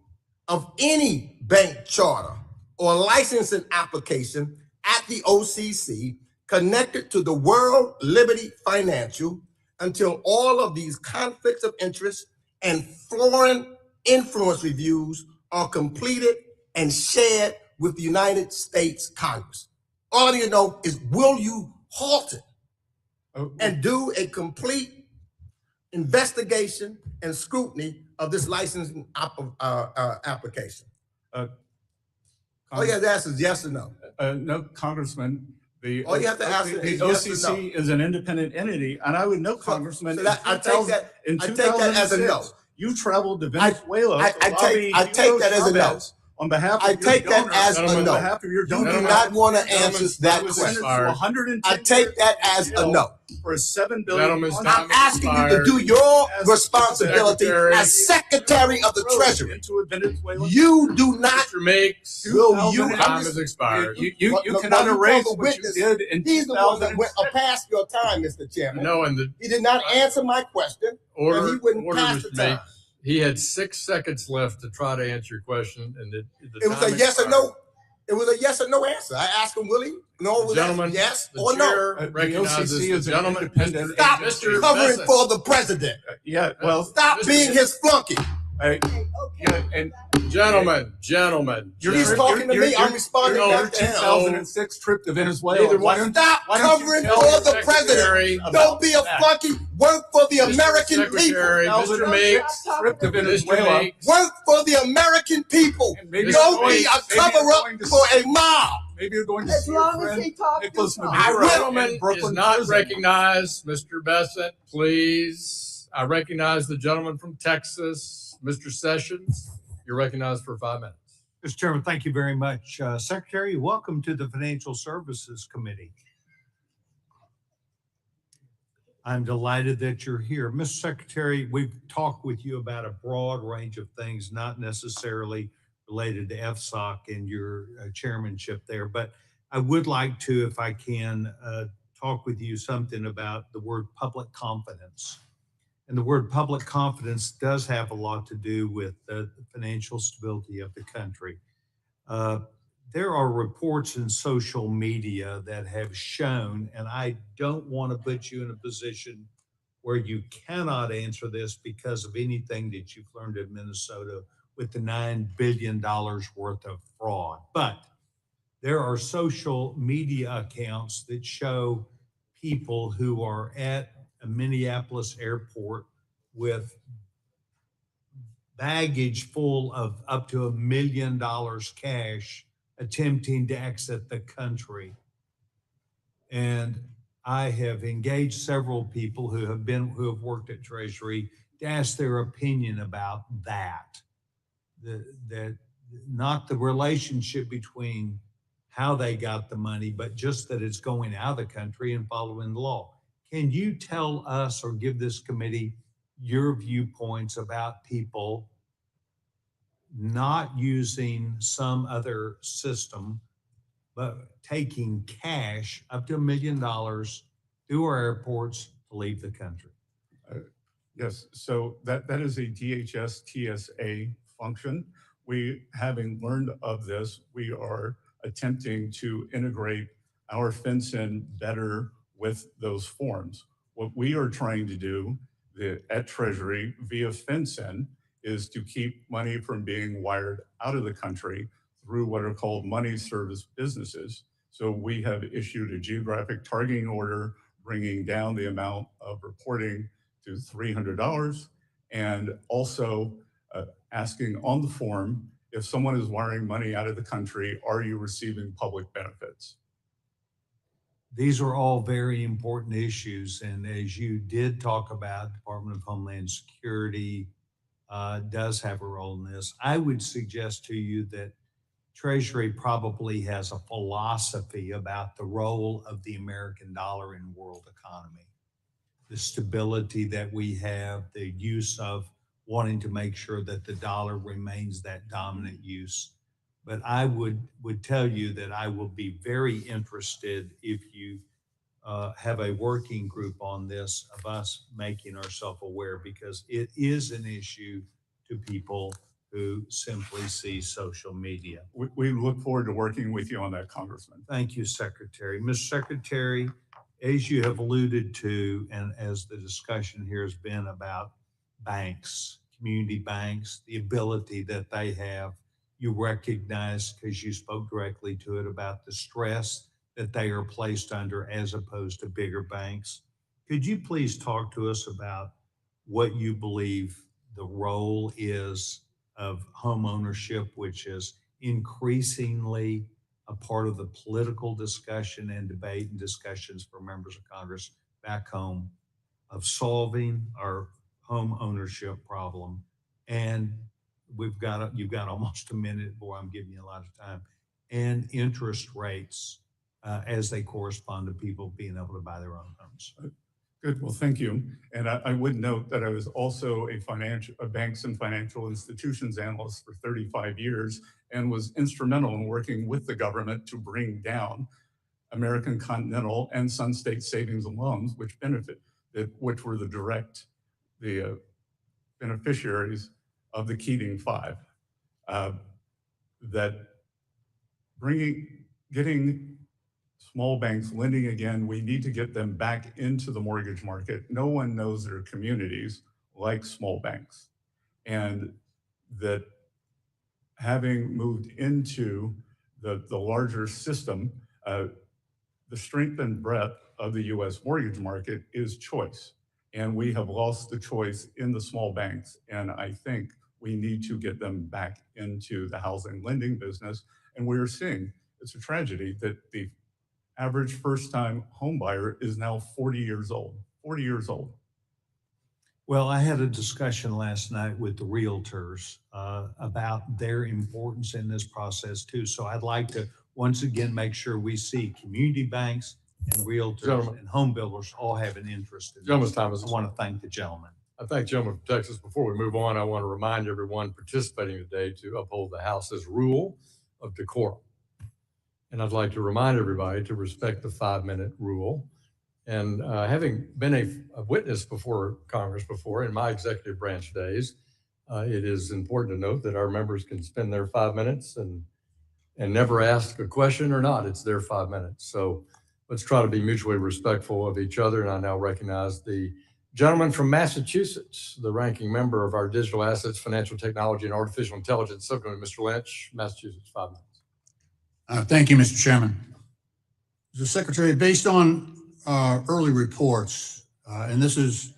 of any bank charter or licensing application at the OCC connected to the World Liberty Financial until all of these conflicts of interest and foreign influence reviews are completed and shared with the United States Congress. All I need to know is, will you halt it and do a complete investigation and scrutiny of this licensing application? All you have to ask is yes or no. No, Congressman. All you have to ask the is yes or OCC is an independent entity, and I would know, Congressman. So I take that as a no. You traveled to Venezuela. I take that as a no. On behalf of I take that as a no. On behalf of your You donor, do not want to answer that was question. sentenced to 110 I take that as a no. for a $7 billion. Gentleman's bond. time I'm asking you to do your responsibility Secretary. as Secretary of the Treasury. Into a Venezuelan. You do not. Mr. Meeks, Will you? time has expired. You No, cannot no, you erase told the what you witness. did in He's the one that 2006. went past your time, Mr. Chairman. No, and the He did not answer my question, and he order, wouldn't pass the Mr. time. Meeks. He had 6 seconds left to try to answer your question, and the It was time a yes or expired. no. It was a yes or no answer. I asked him, will he? No, was Gentlemen, yes the or no. chair recognizes OCC the is an gentleman. independent Stop Mr. covering Bessent. for the president. Yeah, well, Stop Mr. being his flunky. yeah, and Gentlemen. He's talking to me. I'm responding your back to him. 2006 trip to Venezuela. Neither Why one. don't Stop why don't you covering tell for the the president. Secretary Don't be a that? flunky. Work for the Mr. American people. Secretary, Mr. Meeks, trip to Mr. Venezuela? Meeks, Work for the American people. And maybe Don't you're be going- a cover-up for a mob. Maybe you're going to As see your long as friend he talks, Nicholas he'll talk. Maduro I gentleman in Brooklyn is not prison. recognized. Mr. Bessent, please. I recognize the gentleman from Texas, Mr. Sessions. You're recognized for 5 minutes. Mr. Chairman, thank you very much. Secretary, welcome to the Financial Services Committee. I'm delighted that you're here. Mr. Secretary, we've talked with you about a broad range of things, not necessarily related to FSOC and your chairmanship there, but I would like to, if I can, talk with you something about the word public confidence. And the word public confidence does have a lot to do with the financial stability of the country. There are reports in social media that have shown, and I don't want to put you in a position where you cannot answer this because of anything that you've learned in Minnesota with the $9 billion worth of fraud. But there are social media accounts that show people who are at a Minneapolis airport with baggage full of up to $1 million cash attempting to exit the country. And I have engaged several people who have worked at Treasury to ask their opinion about that. That not the relationship between how they got the money, but just that it's going out of the country and following the law. Can you tell us or give this committee your viewpoints about people not using some other system, but taking cash up to $1 million through our airports to leave the country? Yes, so that is a DHS TSA function. We, having learned of this, we are attempting to integrate our FinCEN better with those forms. What we are trying to do at Treasury via FinCEN is to keep money from being wired out of the country through what are called money service businesses. So we have issued a geographic targeting order, bringing down the amount of reporting to $300, and also asking on the form, if someone is wiring money out of the country, are you receiving public benefits? These are all very important issues. And as you did talk about, Department of Homeland Security does have a role in this. I would suggest to you that Treasury probably has a philosophy about the role of the American dollar in world economy, the stability that we have, the use of wanting to make sure that the dollar remains that dominant use. But I would tell you that I will be very interested if you have a working group on this, of us making ourselves aware, because it is an issue to people who simply see social media. We look forward to working with you on that, Congressman. Thank you, Secretary. Mr. Secretary, as you have alluded to, and as the discussion here has been about banks, community banks, the ability that they have, you recognize, because you spoke directly to it, about the stress that they are placed under as opposed to bigger banks. Could you please talk to us about what you believe the role is of home ownership, which is increasingly a part of the political discussion and debate and discussions for members of Congress back home, of solving our home ownership problem? And you've got almost a minute, boy, I'm giving you a lot of time, and interest rates as they correspond to people being able to buy their own homes. Good, well, thank you. And I would note that I was also a banks and financial institutions analyst for 35 years and was instrumental in working with the government to bring down American Continental and Sun State Savings and Loans, which were the beneficiaries of the Keating Five. Getting small banks lending again, we need to get them back into the mortgage market. No one knows their communities like small banks. And that having moved into the larger system, the strength and breadth of the US mortgage market is choice. And we have lost the choice in the small banks. And I think we need to get them back into the housing lending business. And we are seeing, it's a tragedy that the average first-time home buyer is now 40 years old. Well, I had a discussion last night with the realtors about their importance in this process too. So I'd like to once again make sure we see community banks and realtors and home builders all have an interest in this. Gentleman's time is. I want to thank the gentleman. I thank the gentleman from Texas. Before we move on, I want to remind everyone participating today to uphold the House's rule of decorum. And I'd like to remind everybody to respect the 5-minute rule. And having been a witness before Congress before in my executive branch days, it is important to note that our members can spend their 5 minutes and never ask a question or not. It's their 5 minutes. So let's try to be mutually respectful of each other. And I now recognize the gentleman from Massachusetts, the ranking member of our Digital Assets, Financial Technology, and Artificial Intelligence Subcommittee, Mr. Lynch, Massachusetts, 5 minutes. Thank you, Mr. Chairman. Mr. Secretary, based on early reports, and this is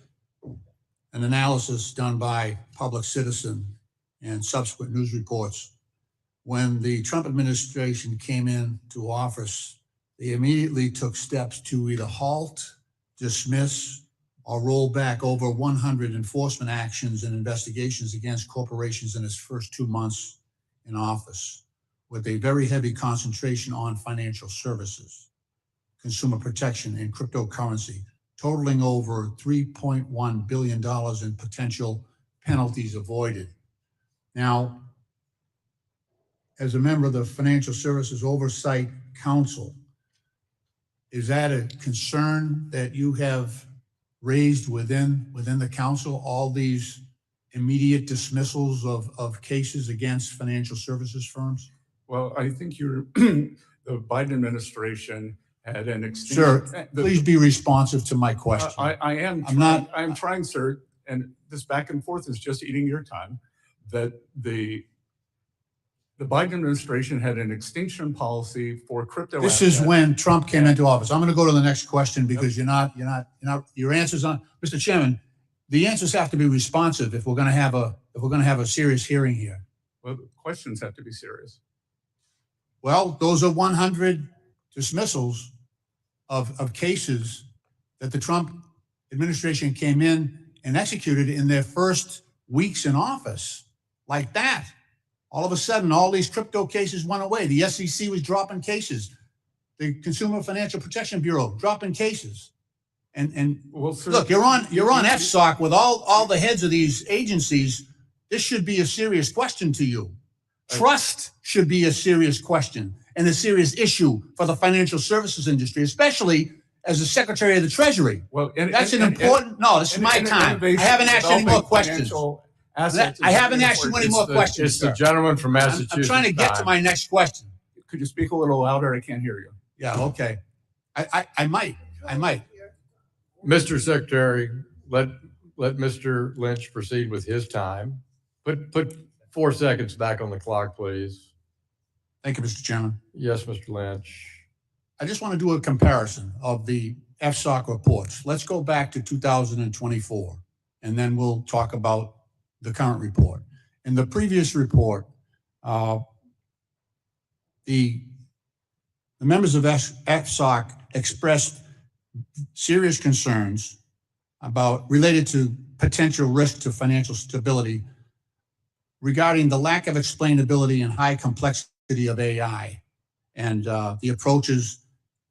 an analysis done by Public Citizen and subsequent news reports, when the Trump administration came into office, they immediately took steps to either halt, dismiss, or roll back over 100 enforcement actions and investigations against corporations in its first 2 months in office, with a very heavy concentration on financial services, consumer protection, and cryptocurrency, totaling over $3.1 billion in potential penalties avoided. Now, as a member of the Financial Services Oversight Council, is that a concern that you have raised within the council, all these immediate dismissals of cases against financial services firms? Well, I think the Biden administration had an extension. Sir, please be responsive to my question. I am. I'm trying, sir, and this back and forth is just eating your time. That the Biden administration had an extinction policy for crypto. This is when Trump came into office. I'm going to go to the next question because your answers on, Mr. Chairman, the answers have to be responsive if we're going to have a serious hearing here. Well, the questions have to be serious. Well, those are 100 dismissals of cases that the Trump administration came in and executed in their first weeks in office. Like that. All of a sudden, all these crypto cases went away. The SEC was dropping cases. The Consumer Financial Protection Bureau dropping cases. And well, sir, look, you're on FSOC with all the heads of these agencies. This should be a serious question to you. Trust should be a serious question and a serious issue for the financial services industry, especially as the Secretary of the Treasury. Well, that's an important. No, this is my time. I haven't asked any more questions. I haven't asked you any more questions. It's the gentleman from Massachusetts. I'm trying to get to my next question. Could you speak a little louder? I can't hear you. Yeah, okay. I might. Mr. Secretary, let Mr. Lynch proceed with his time. Put 4 seconds back on the clock, please. Thank you, Mr. Chairman. Yes, Mr. Lynch. I just want to do a comparison of the FSOC reports. Let's go back to 2024, and then we'll talk about the current report. In the previous report, the members of FSOC expressed serious concerns related to potential risk to financial stability regarding the lack of explainability and high complexity of AI and the approaches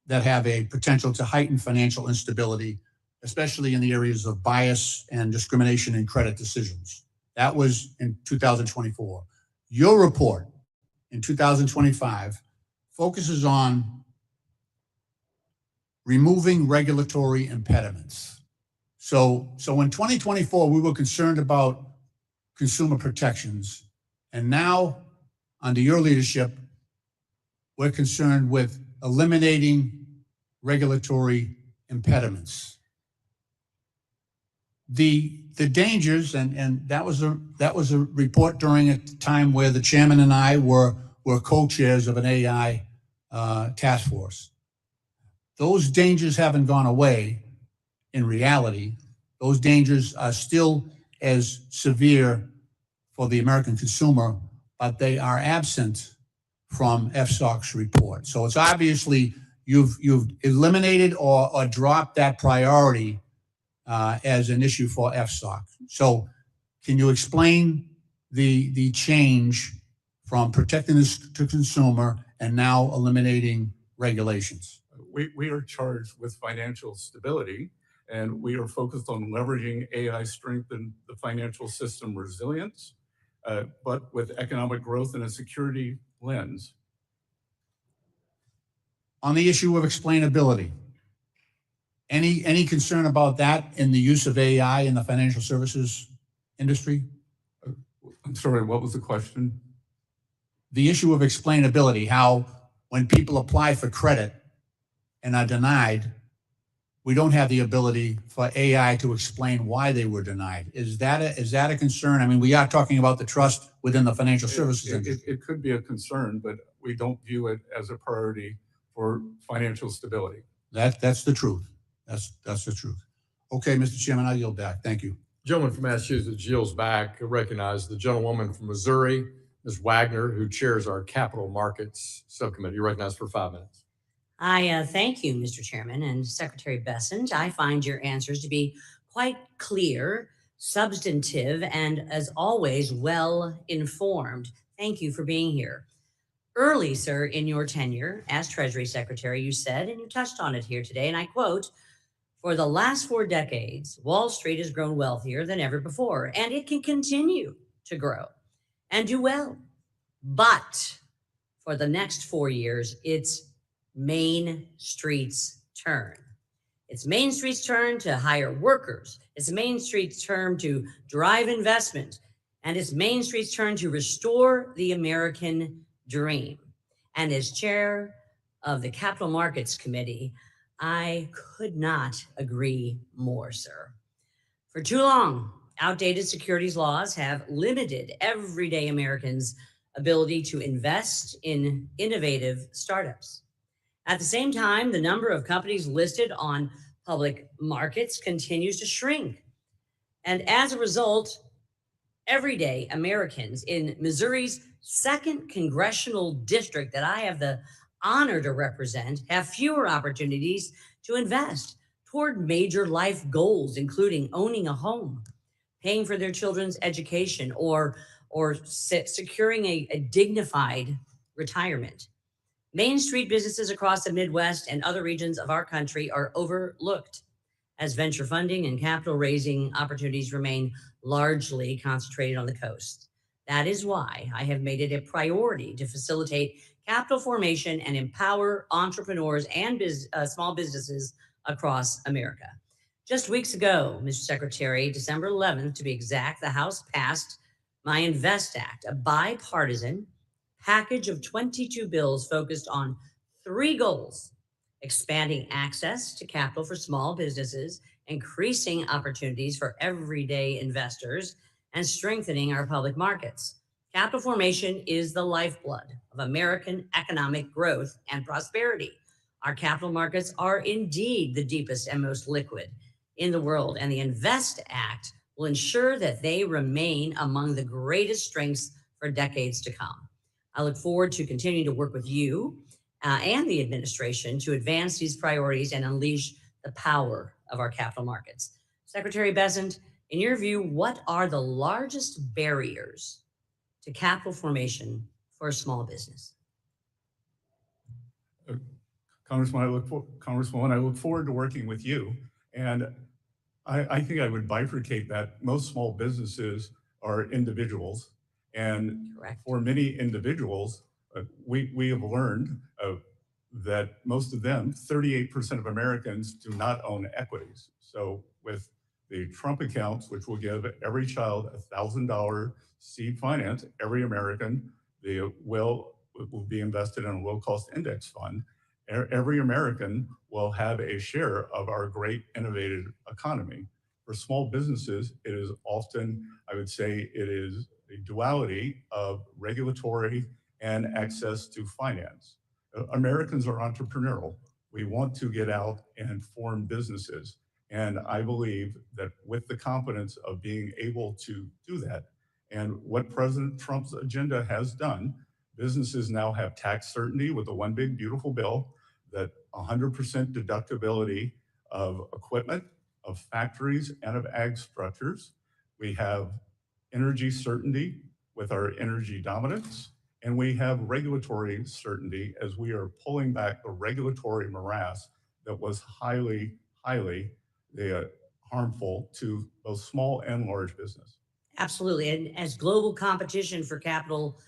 that have a potential to heighten financial instability, especially in the areas of bias and discrimination in credit decisions. That was in 2024. Your report in 2025 focuses on removing regulatory impediments. So in 2024, we were concerned about consumer protections. And now, under your leadership, we're concerned with eliminating regulatory impediments. The dangers, and that was a report during a time where the chairman and I were co-chairs of an AI task force. Those dangers haven't gone away in reality. Those dangers are still as severe for the American consumer, but they are absent from FSOC's report. So it's obviously you've eliminated or dropped that priority as an issue for FSOC. So can you explain the change from protecting the consumer and now eliminating regulations? We are charged with financial stability, and we are focused on leveraging AI strengthen the financial system resilience, but with economic growth and a security lens. On the issue of explainability, any concern about that in the use of AI in the financial services industry? I'm sorry, what was the question? The issue of explainability, how when people apply for credit and are denied, we don't have the ability for AI to explain why they were denied. Is that a concern? I mean, we are talking about the trust within the financial services industry. It could be a concern, but we don't view it as a priority for financial stability. That's the truth. That's the truth. Okay, Mr. Chairman, I yield back. Thank you. Gentleman from Massachusetts yields back. I recognize the gentlewoman from Missouri, Ms. Wagner, who chairs our Capital Markets Subcommittee. You're recognized for 5 minutes. I thank you, Mr. Chairman, and Secretary Bessent. I find your answers to be quite clear, substantive, and as always, well informed. Thank you for being here. Early, sir, in your tenure as Treasury Secretary, you said, and you touched on it here today, and I quote, "For the last 4 decades, Wall Street has grown wealthier than ever before, and it can continue to grow and do well. But for the next 4 years, it's Main Street's turn. It's Main Street's turn to hire workers. It's Main Street's turn to drive investment. And it's Main Street's turn to restore the American dream." And as chair of the Capital Markets Committee, I could not agree more, sir. For too long, outdated securities laws have limited everyday Americans' ability to invest in innovative startups. At the same time, the number of companies listed on public markets continues to shrink. And as a result, everyday Americans in Missouri's 2nd congressional district that I have the honor to represent have fewer opportunities to invest toward major life goals, including owning a home, paying for their children's education, or securing a dignified retirement. Main Street businesses across the Midwest and other regions of our country are overlooked as venture funding and capital raising opportunities remain largely concentrated on the coast. That is why I have made it a priority to facilitate capital formation and empower entrepreneurs and small businesses across America. Just weeks ago, Mr. Secretary, December 11th to be exact, the House passed my Invest Act, a bipartisan package of 22 bills focused on 3 goals: expanding access to capital for small businesses, increasing opportunities for everyday investors, and strengthening our public markets. Capital formation is the lifeblood of American economic growth and prosperity. Our capital markets are indeed the deepest and most liquid in the world, and the Invest Act will ensure that they remain among the greatest strengths for decades to come. I look forward to continuing to work with you and the administration to advance these priorities and unleash the power of our capital markets. Secretary Bessent, in your view, what are the largest barriers to capital formation for a small business? Congresswoman, I look forward to working with you. And I think I would bifurcate that. Most small businesses are individuals. And Correct. for many individuals, we have learned that most of them, 38% of Americans, do not own equities. So with the Trump accounts, which will give every child $1,000 seed finance, every American will be invested in a low-cost index fund. Every American will have a share of our great innovative economy. For small businesses, it is often, I would say, it is a duality of regulatory and access to finance. Americans are entrepreneurial. We want to get out and form businesses. And I believe that with the confidence of being able to do that, and what President Trump's agenda has done, businesses now have tax certainty with the One Big Beautiful Bill, that 100% deductibility of equipment, of factories, and of ag structures. We have energy certainty with our energy dominance, and we have regulatory certainty as we are pulling back the regulatory morass that was highly harmful to both small and large business. Absolutely. And as global competition for capital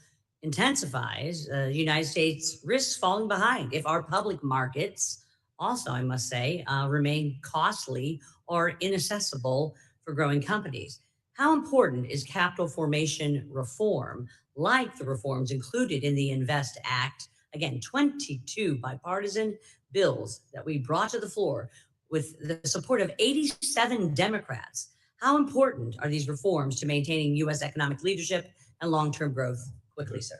intensifies, the United States risks falling behind if our public markets also, I must say, remain costly or inaccessible for growing companies. How important is capital formation reform, like the reforms included in the Invest Act? Again, 22 bipartisan bills that we brought to the floor with the support of 87 Democrats. How important are these reforms to maintaining U.S. economic leadership and long-term growth? Quickly, sir.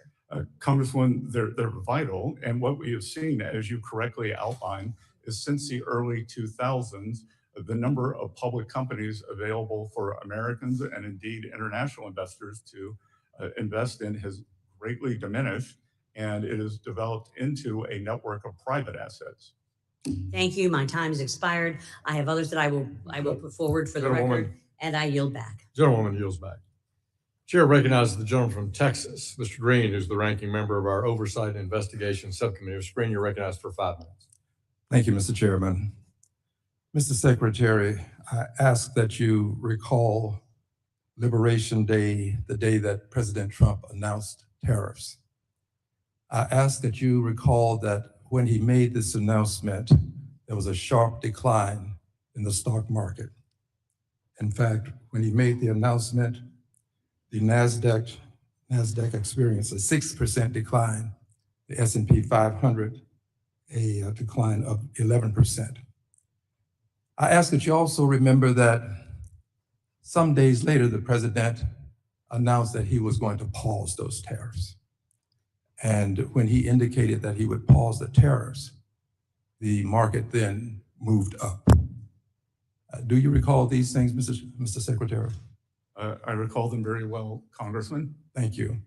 Congresswoman, they're vital. And what we have seen, as you correctly outlined, is since the early 2000s, the number of public companies available for Americans and indeed international investors to invest in has greatly diminished, and it has developed into a network of private assets. Thank you. My time has expired. I have others that I will put forward for the record, and I yield back. Gentlewoman yields back. Chair recognizes the gentleman from Texas, Mr. Green, who's the ranking member of our Oversight and Investigation Subcommittee. Mr. Green, you're recognized for 5 minutes. Thank you, Mr. Chairman. Mr. Secretary, I ask that you recall Liberation Day, the day that President Trump announced tariffs. I ask that you recall that when he made this announcement, there was a sharp decline in the stock market. In fact, when he made the announcement, the NASDAQ experienced a 6% decline the S&P 500, a decline of 11%. I ask that you also remember that some days later, the president announced that he was going to pause those tariffs. And when he indicated that he would pause the tariffs, the market then moved up. Do you recall these things, Mr. Secretary? I recall them very well, Congressman. Thank you.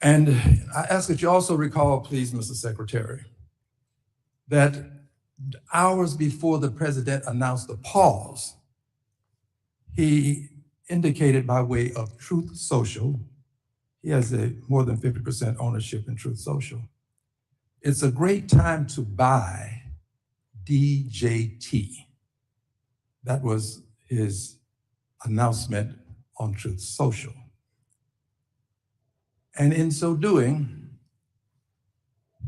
And I ask that you also recall, please, Mr. Secretary, that hours before the president announced the pause, he indicated by way of Truth Social, he has a more than 50% ownership in Truth Social. It's a great time to buy DJT. That was his announcement on Truth Social. And in so doing,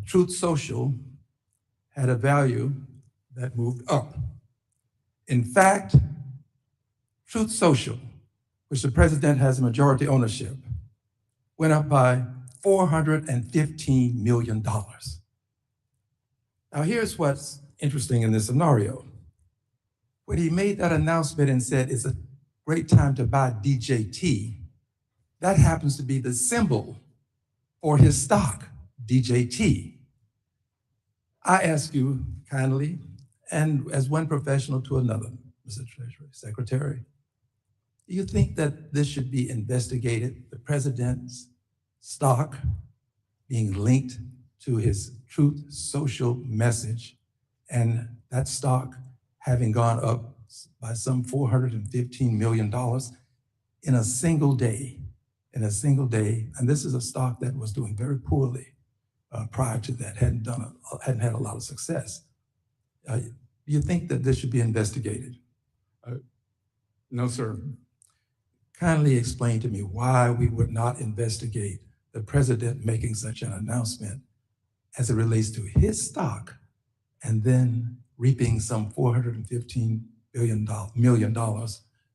Truth Social had a value that moved up. In fact, Truth Social, which the president has majority ownership, went up by $415 million. Now, here's what's interesting in this scenario. When he made that announcement and said it's a great time to buy DJT, that happens to be the symbol for his stock, DJT. I ask you kindly, and as one professional to another, Mr. Treasury Secretary, do you think that this should be investigated, the president's stock being linked to his Truth Social message, and that stock having gone up by some $415 million in a single day, and this is a stock that was doing very poorly prior to that, hadn't had a lot of success. Do you think that this should be investigated? No, sir. Kindly explain to me why we would not investigate the president making such an announcement as it relates to his stock and then reaping some $415 million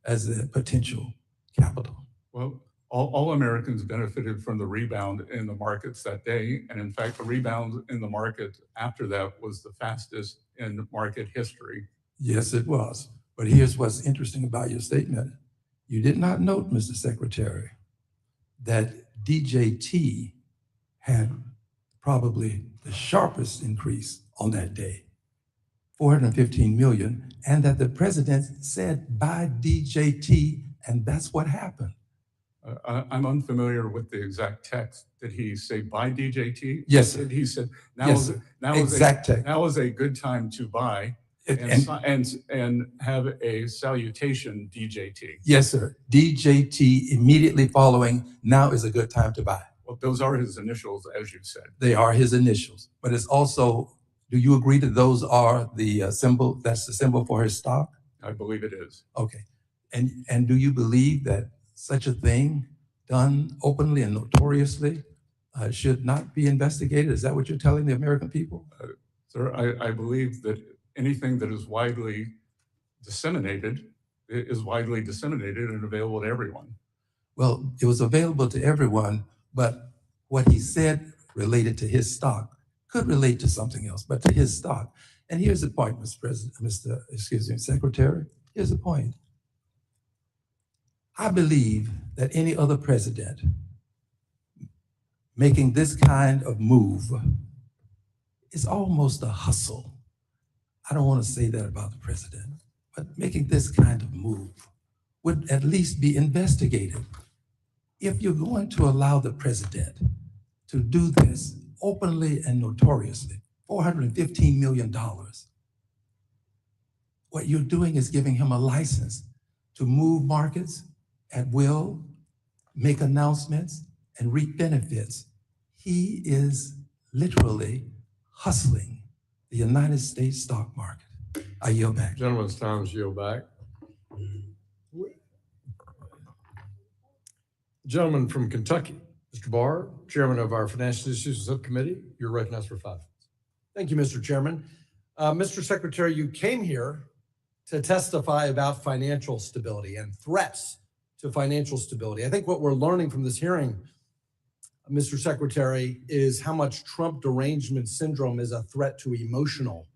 as a potential capital. Well, all Americans benefited from the rebound in the markets that day. And in fact, the rebound in the market after that was the fastest in market history. Yes, it was. But here's what's interesting about your statement. You did not note, Mr. Secretary, that DJT had probably the sharpest increase on that day, 415 million, and that the president said buy DJT, and that's what happened. I'm unfamiliar with the exact text. Did he say buy DJT? Yes, sir. Did he said Yes, sir. now is a good time to buy and have a salutation DJT. Yes, sir. DJT immediately following, now is a good time to buy. Well, those are his initials, as you said. They are his initials, but it's also, do you agree that those are the symbol, that's the symbol for his stock? I believe it is. Okay. And do you believe that such a thing done openly and notoriously should not be investigated? Is that what you're telling the American people? Sir, I believe that anything that is widely disseminated is widely disseminated and available to everyone. Well, it was available to everyone, but what he said related to his stock could relate to something else, but to his stock. And here's the point, Secretary, here's the point. I believe that any other president making this kind of move is almost a hustle. I don't want to say that about the president, but making this kind of move would at least be investigated. If you're going to allow the president to do this openly and notoriously, $415 million, what you're doing is giving him a license to move markets at will, make announcements, and reap benefits. He is literally hustling the United States stock market. I yield back. Gentleman's time is yield back. Gentleman from Kentucky, Mr. Barr, Chairman of our Financial Institutions Subcommittee, you're recognized for 5 minutes. Thank you, Mr. Chairman. Mr. Secretary, you came here to testify about financial stability and threats to financial stability. I think what we're learning from this hearing, Mr. Secretary, is how much Trump derangement syndrome is a threat to emotional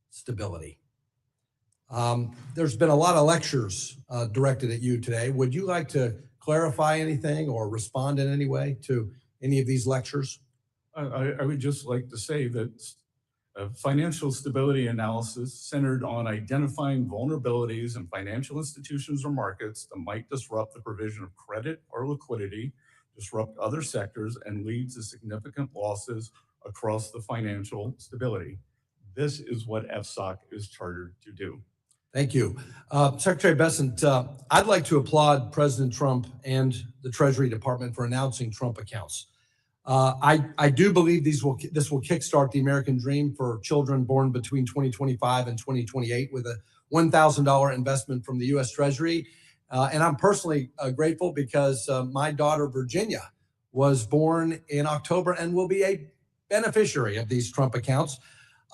stability. There's been a lot of lectures directed at you today. Would you like to clarify anything or respond in any way to any of these lectures? I would just like to say that financial stability analysis centered on identifying vulnerabilities in financial institutions or markets that might disrupt the provision of credit or liquidity, disrupt other sectors, and lead to significant losses across the financial stability. This is what FSOC is chartered to do. Thank you. Secretary Bessent, I'd like to applaud President Trump and the Treasury Department for announcing Trump accounts. I do believe this will kickstart the American dream for children born between 2025 and 2028 with a $1,000 investment from the U.S. Treasury. And I'm personally grateful because my daughter, Virginia, was born in October and will be a beneficiary of these Trump accounts.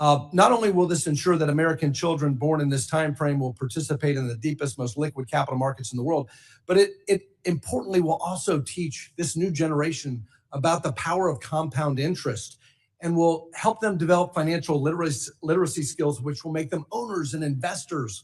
Not only will this ensure that American children born in this time frame will participate in the deepest, most liquid capital markets in the world, but it importantly will also teach this new generation about the power of compound interest and will help them develop financial literacy skills, which will make them owners and investors,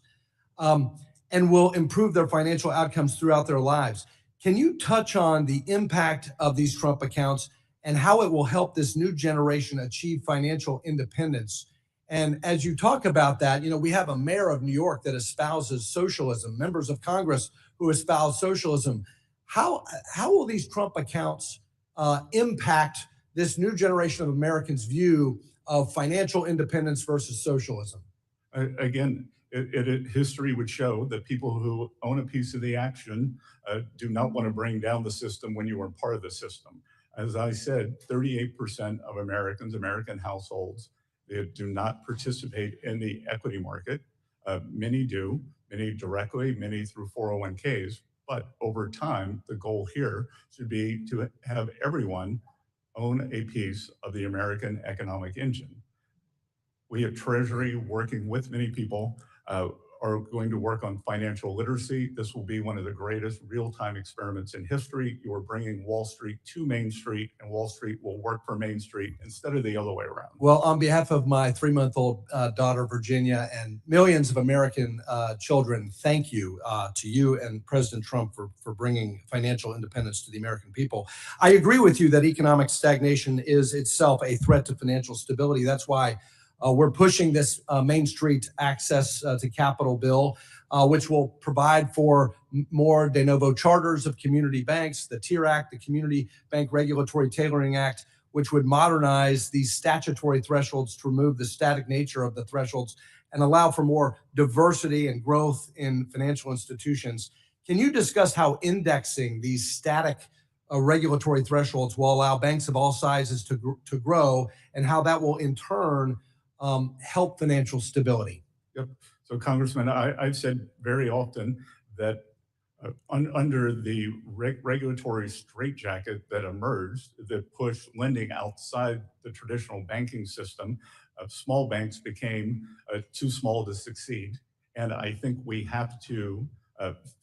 and will improve their financial outcomes throughout their lives. Can you touch on the impact of these Trump accounts and how it will help this new generation achieve financial independence? And as you talk about that, we have a mayor of New York that espouses socialism, members of Congress who espouse socialism. How will these Trump accounts impact this new generation of Americans' view of financial independence versus socialism? Again, history would show that people who own a piece of the action do not want to bring down the system when you are part of the system. As I said, 38% of American households, they do not participate in the equity market. Many do, many directly, many through 401ks. But over time, the goal here should be to have everyone own a piece of the American economic engine. We at Treasury, working with many people, are going to work on financial literacy. This will be one of the greatest real-time experiments in history. You are bringing Wall Street to Main Street, and Wall Street will work for Main Street instead of the other way around. Well, on behalf of my 3-month-old daughter, Virginia, and millions of American children, thank you to you and President Trump for bringing financial independence to the American people. I agree with you that economic stagnation is itself a threat to financial stability. That's why we're pushing this Main Street Access to Capital bill, which will provide for more de novo charters of community banks, the TIER Act, the Community Bank Regulatory Tailoring Act, which would modernize these statutory thresholds to remove the static nature of the thresholds and allow for more diversity and growth in financial institutions. Can you discuss how indexing these static regulatory thresholds will allow banks of all sizes to grow, and how that will in turn help financial stability? Yep. So, Congressman, I've said very often that under the regulatory straitjacket that emerged that pushed lending outside the traditional banking system, small banks became too small to succeed. And I think we have to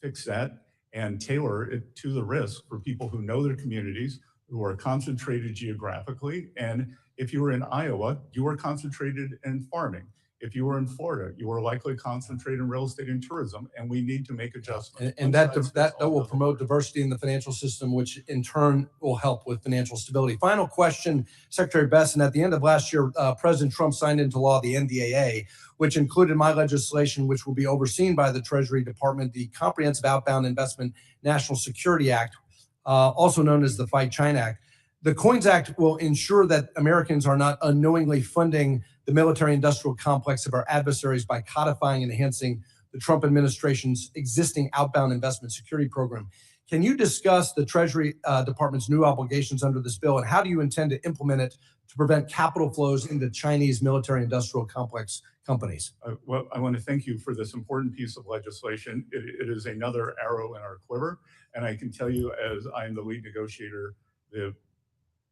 fix that and tailor it to the risk for people who know their communities, who are concentrated geographically. And if you were in Iowa, you were concentrated in farming. If you were in Florida, you were likely concentrated in real estate and tourism, and we need to make adjustments. And that will promote diversity in the financial system, which in turn will help with financial stability. Final question, Secretary Bessent. At the end of last year, President Trump signed into law the NDAA, which included my legislation, which will be overseen by the Treasury Department, the Comprehensive Outbound Investment National Security Act, also known as the Fight China Act. The COINS Act will ensure that Americans are not unknowingly funding the military-industrial complex of our adversaries by codifying and enhancing the Trump administration's existing outbound investment security program. Can you discuss the Treasury Department's new obligations under this bill, and how do you intend to implement it to prevent capital flows into Chinese military-industrial complex companies? Well, I want to thank you for this important piece of legislation. It is another arrow in our quiver, and I can tell you, as I am the lead negotiator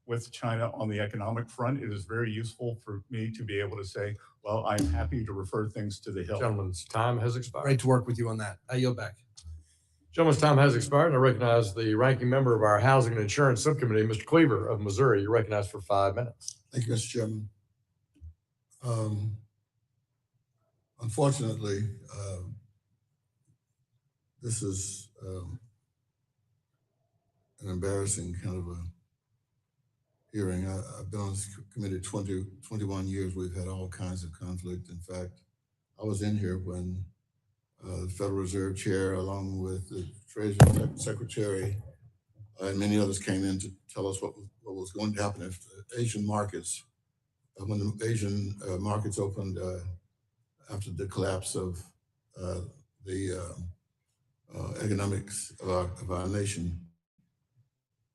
with China on the economic front, it is very useful for me to be able to say, well, I'm happy to refer things to the Hill. Gentleman's time has expired. Great to work with you on that. I yield back. Gentleman's time has expired. I recognize the ranking member of our Housing and Insurance Subcommittee, Mr. Cleaver of Missouri. You're recognized for 5 minutes. Thank you, Mr. Chairman. Unfortunately, this is an embarrassing kind of a hearing. I've been on this committee 21 years. We've had all kinds of conflict. In fact, I was in here when the Federal Reserve Chair, along with the Treasury Secretary, and many others came in to tell us what was going to happen if the Asian markets, when the Asian markets opened after the collapse of the economics of our nation.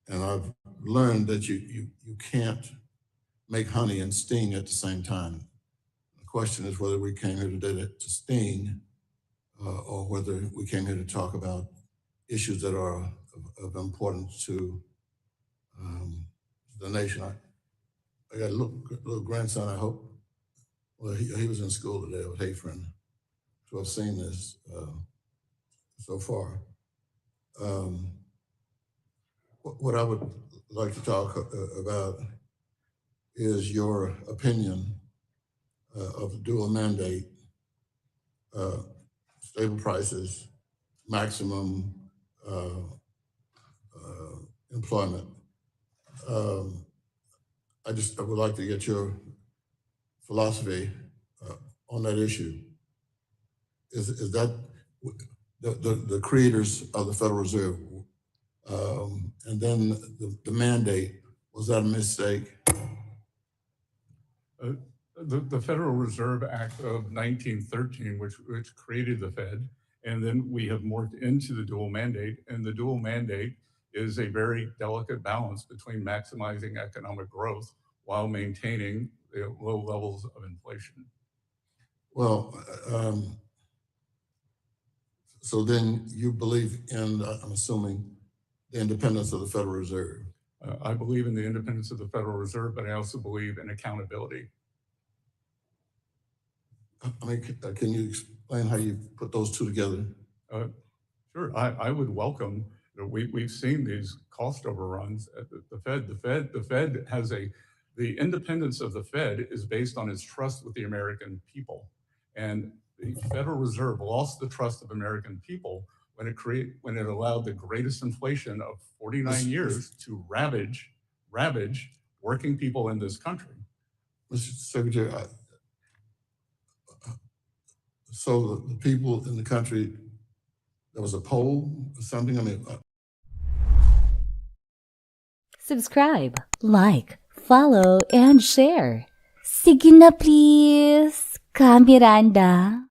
And I've learned that you can't make honey and sting at the same time. The question is whether we came here today to sting or whether we came here to talk about issues that are of importance to the nation. I got a little grandson, I hope. Well, he was in school today. I would hate for him to have seen this so far. What I would like to talk about is your opinion of the dual mandate, stable prices, maximum employment. I would like to get your philosophy on that issue. Is that the creators of the Federal Reserve, and then the mandate, was that a mistake? The Federal Reserve Act of 1913, which created the Fed, and then we have morphed into the dual mandate, and the dual mandate is a very delicate balance between maximizing economic growth while maintaining low levels of inflation. Well, so then you believe in, I'm assuming, the independence of the Federal Reserve. I believe in the independence of the Federal Reserve, but I also believe in accountability. I mean, can you explain how you put those two together? Sure, I would welcome, we've seen these cost overruns at the Fed. The Fed has the independence of the Fed is based on its trust with the American people. And the Federal Reserve lost the trust of American people when it allowed the greatest inflation of 49 years to ravage working people in this country. Mr. Secretary, so the people in the country, there was a poll or something? I mean, subscribe, like, follow, and share. Sige na please, Kamiranda.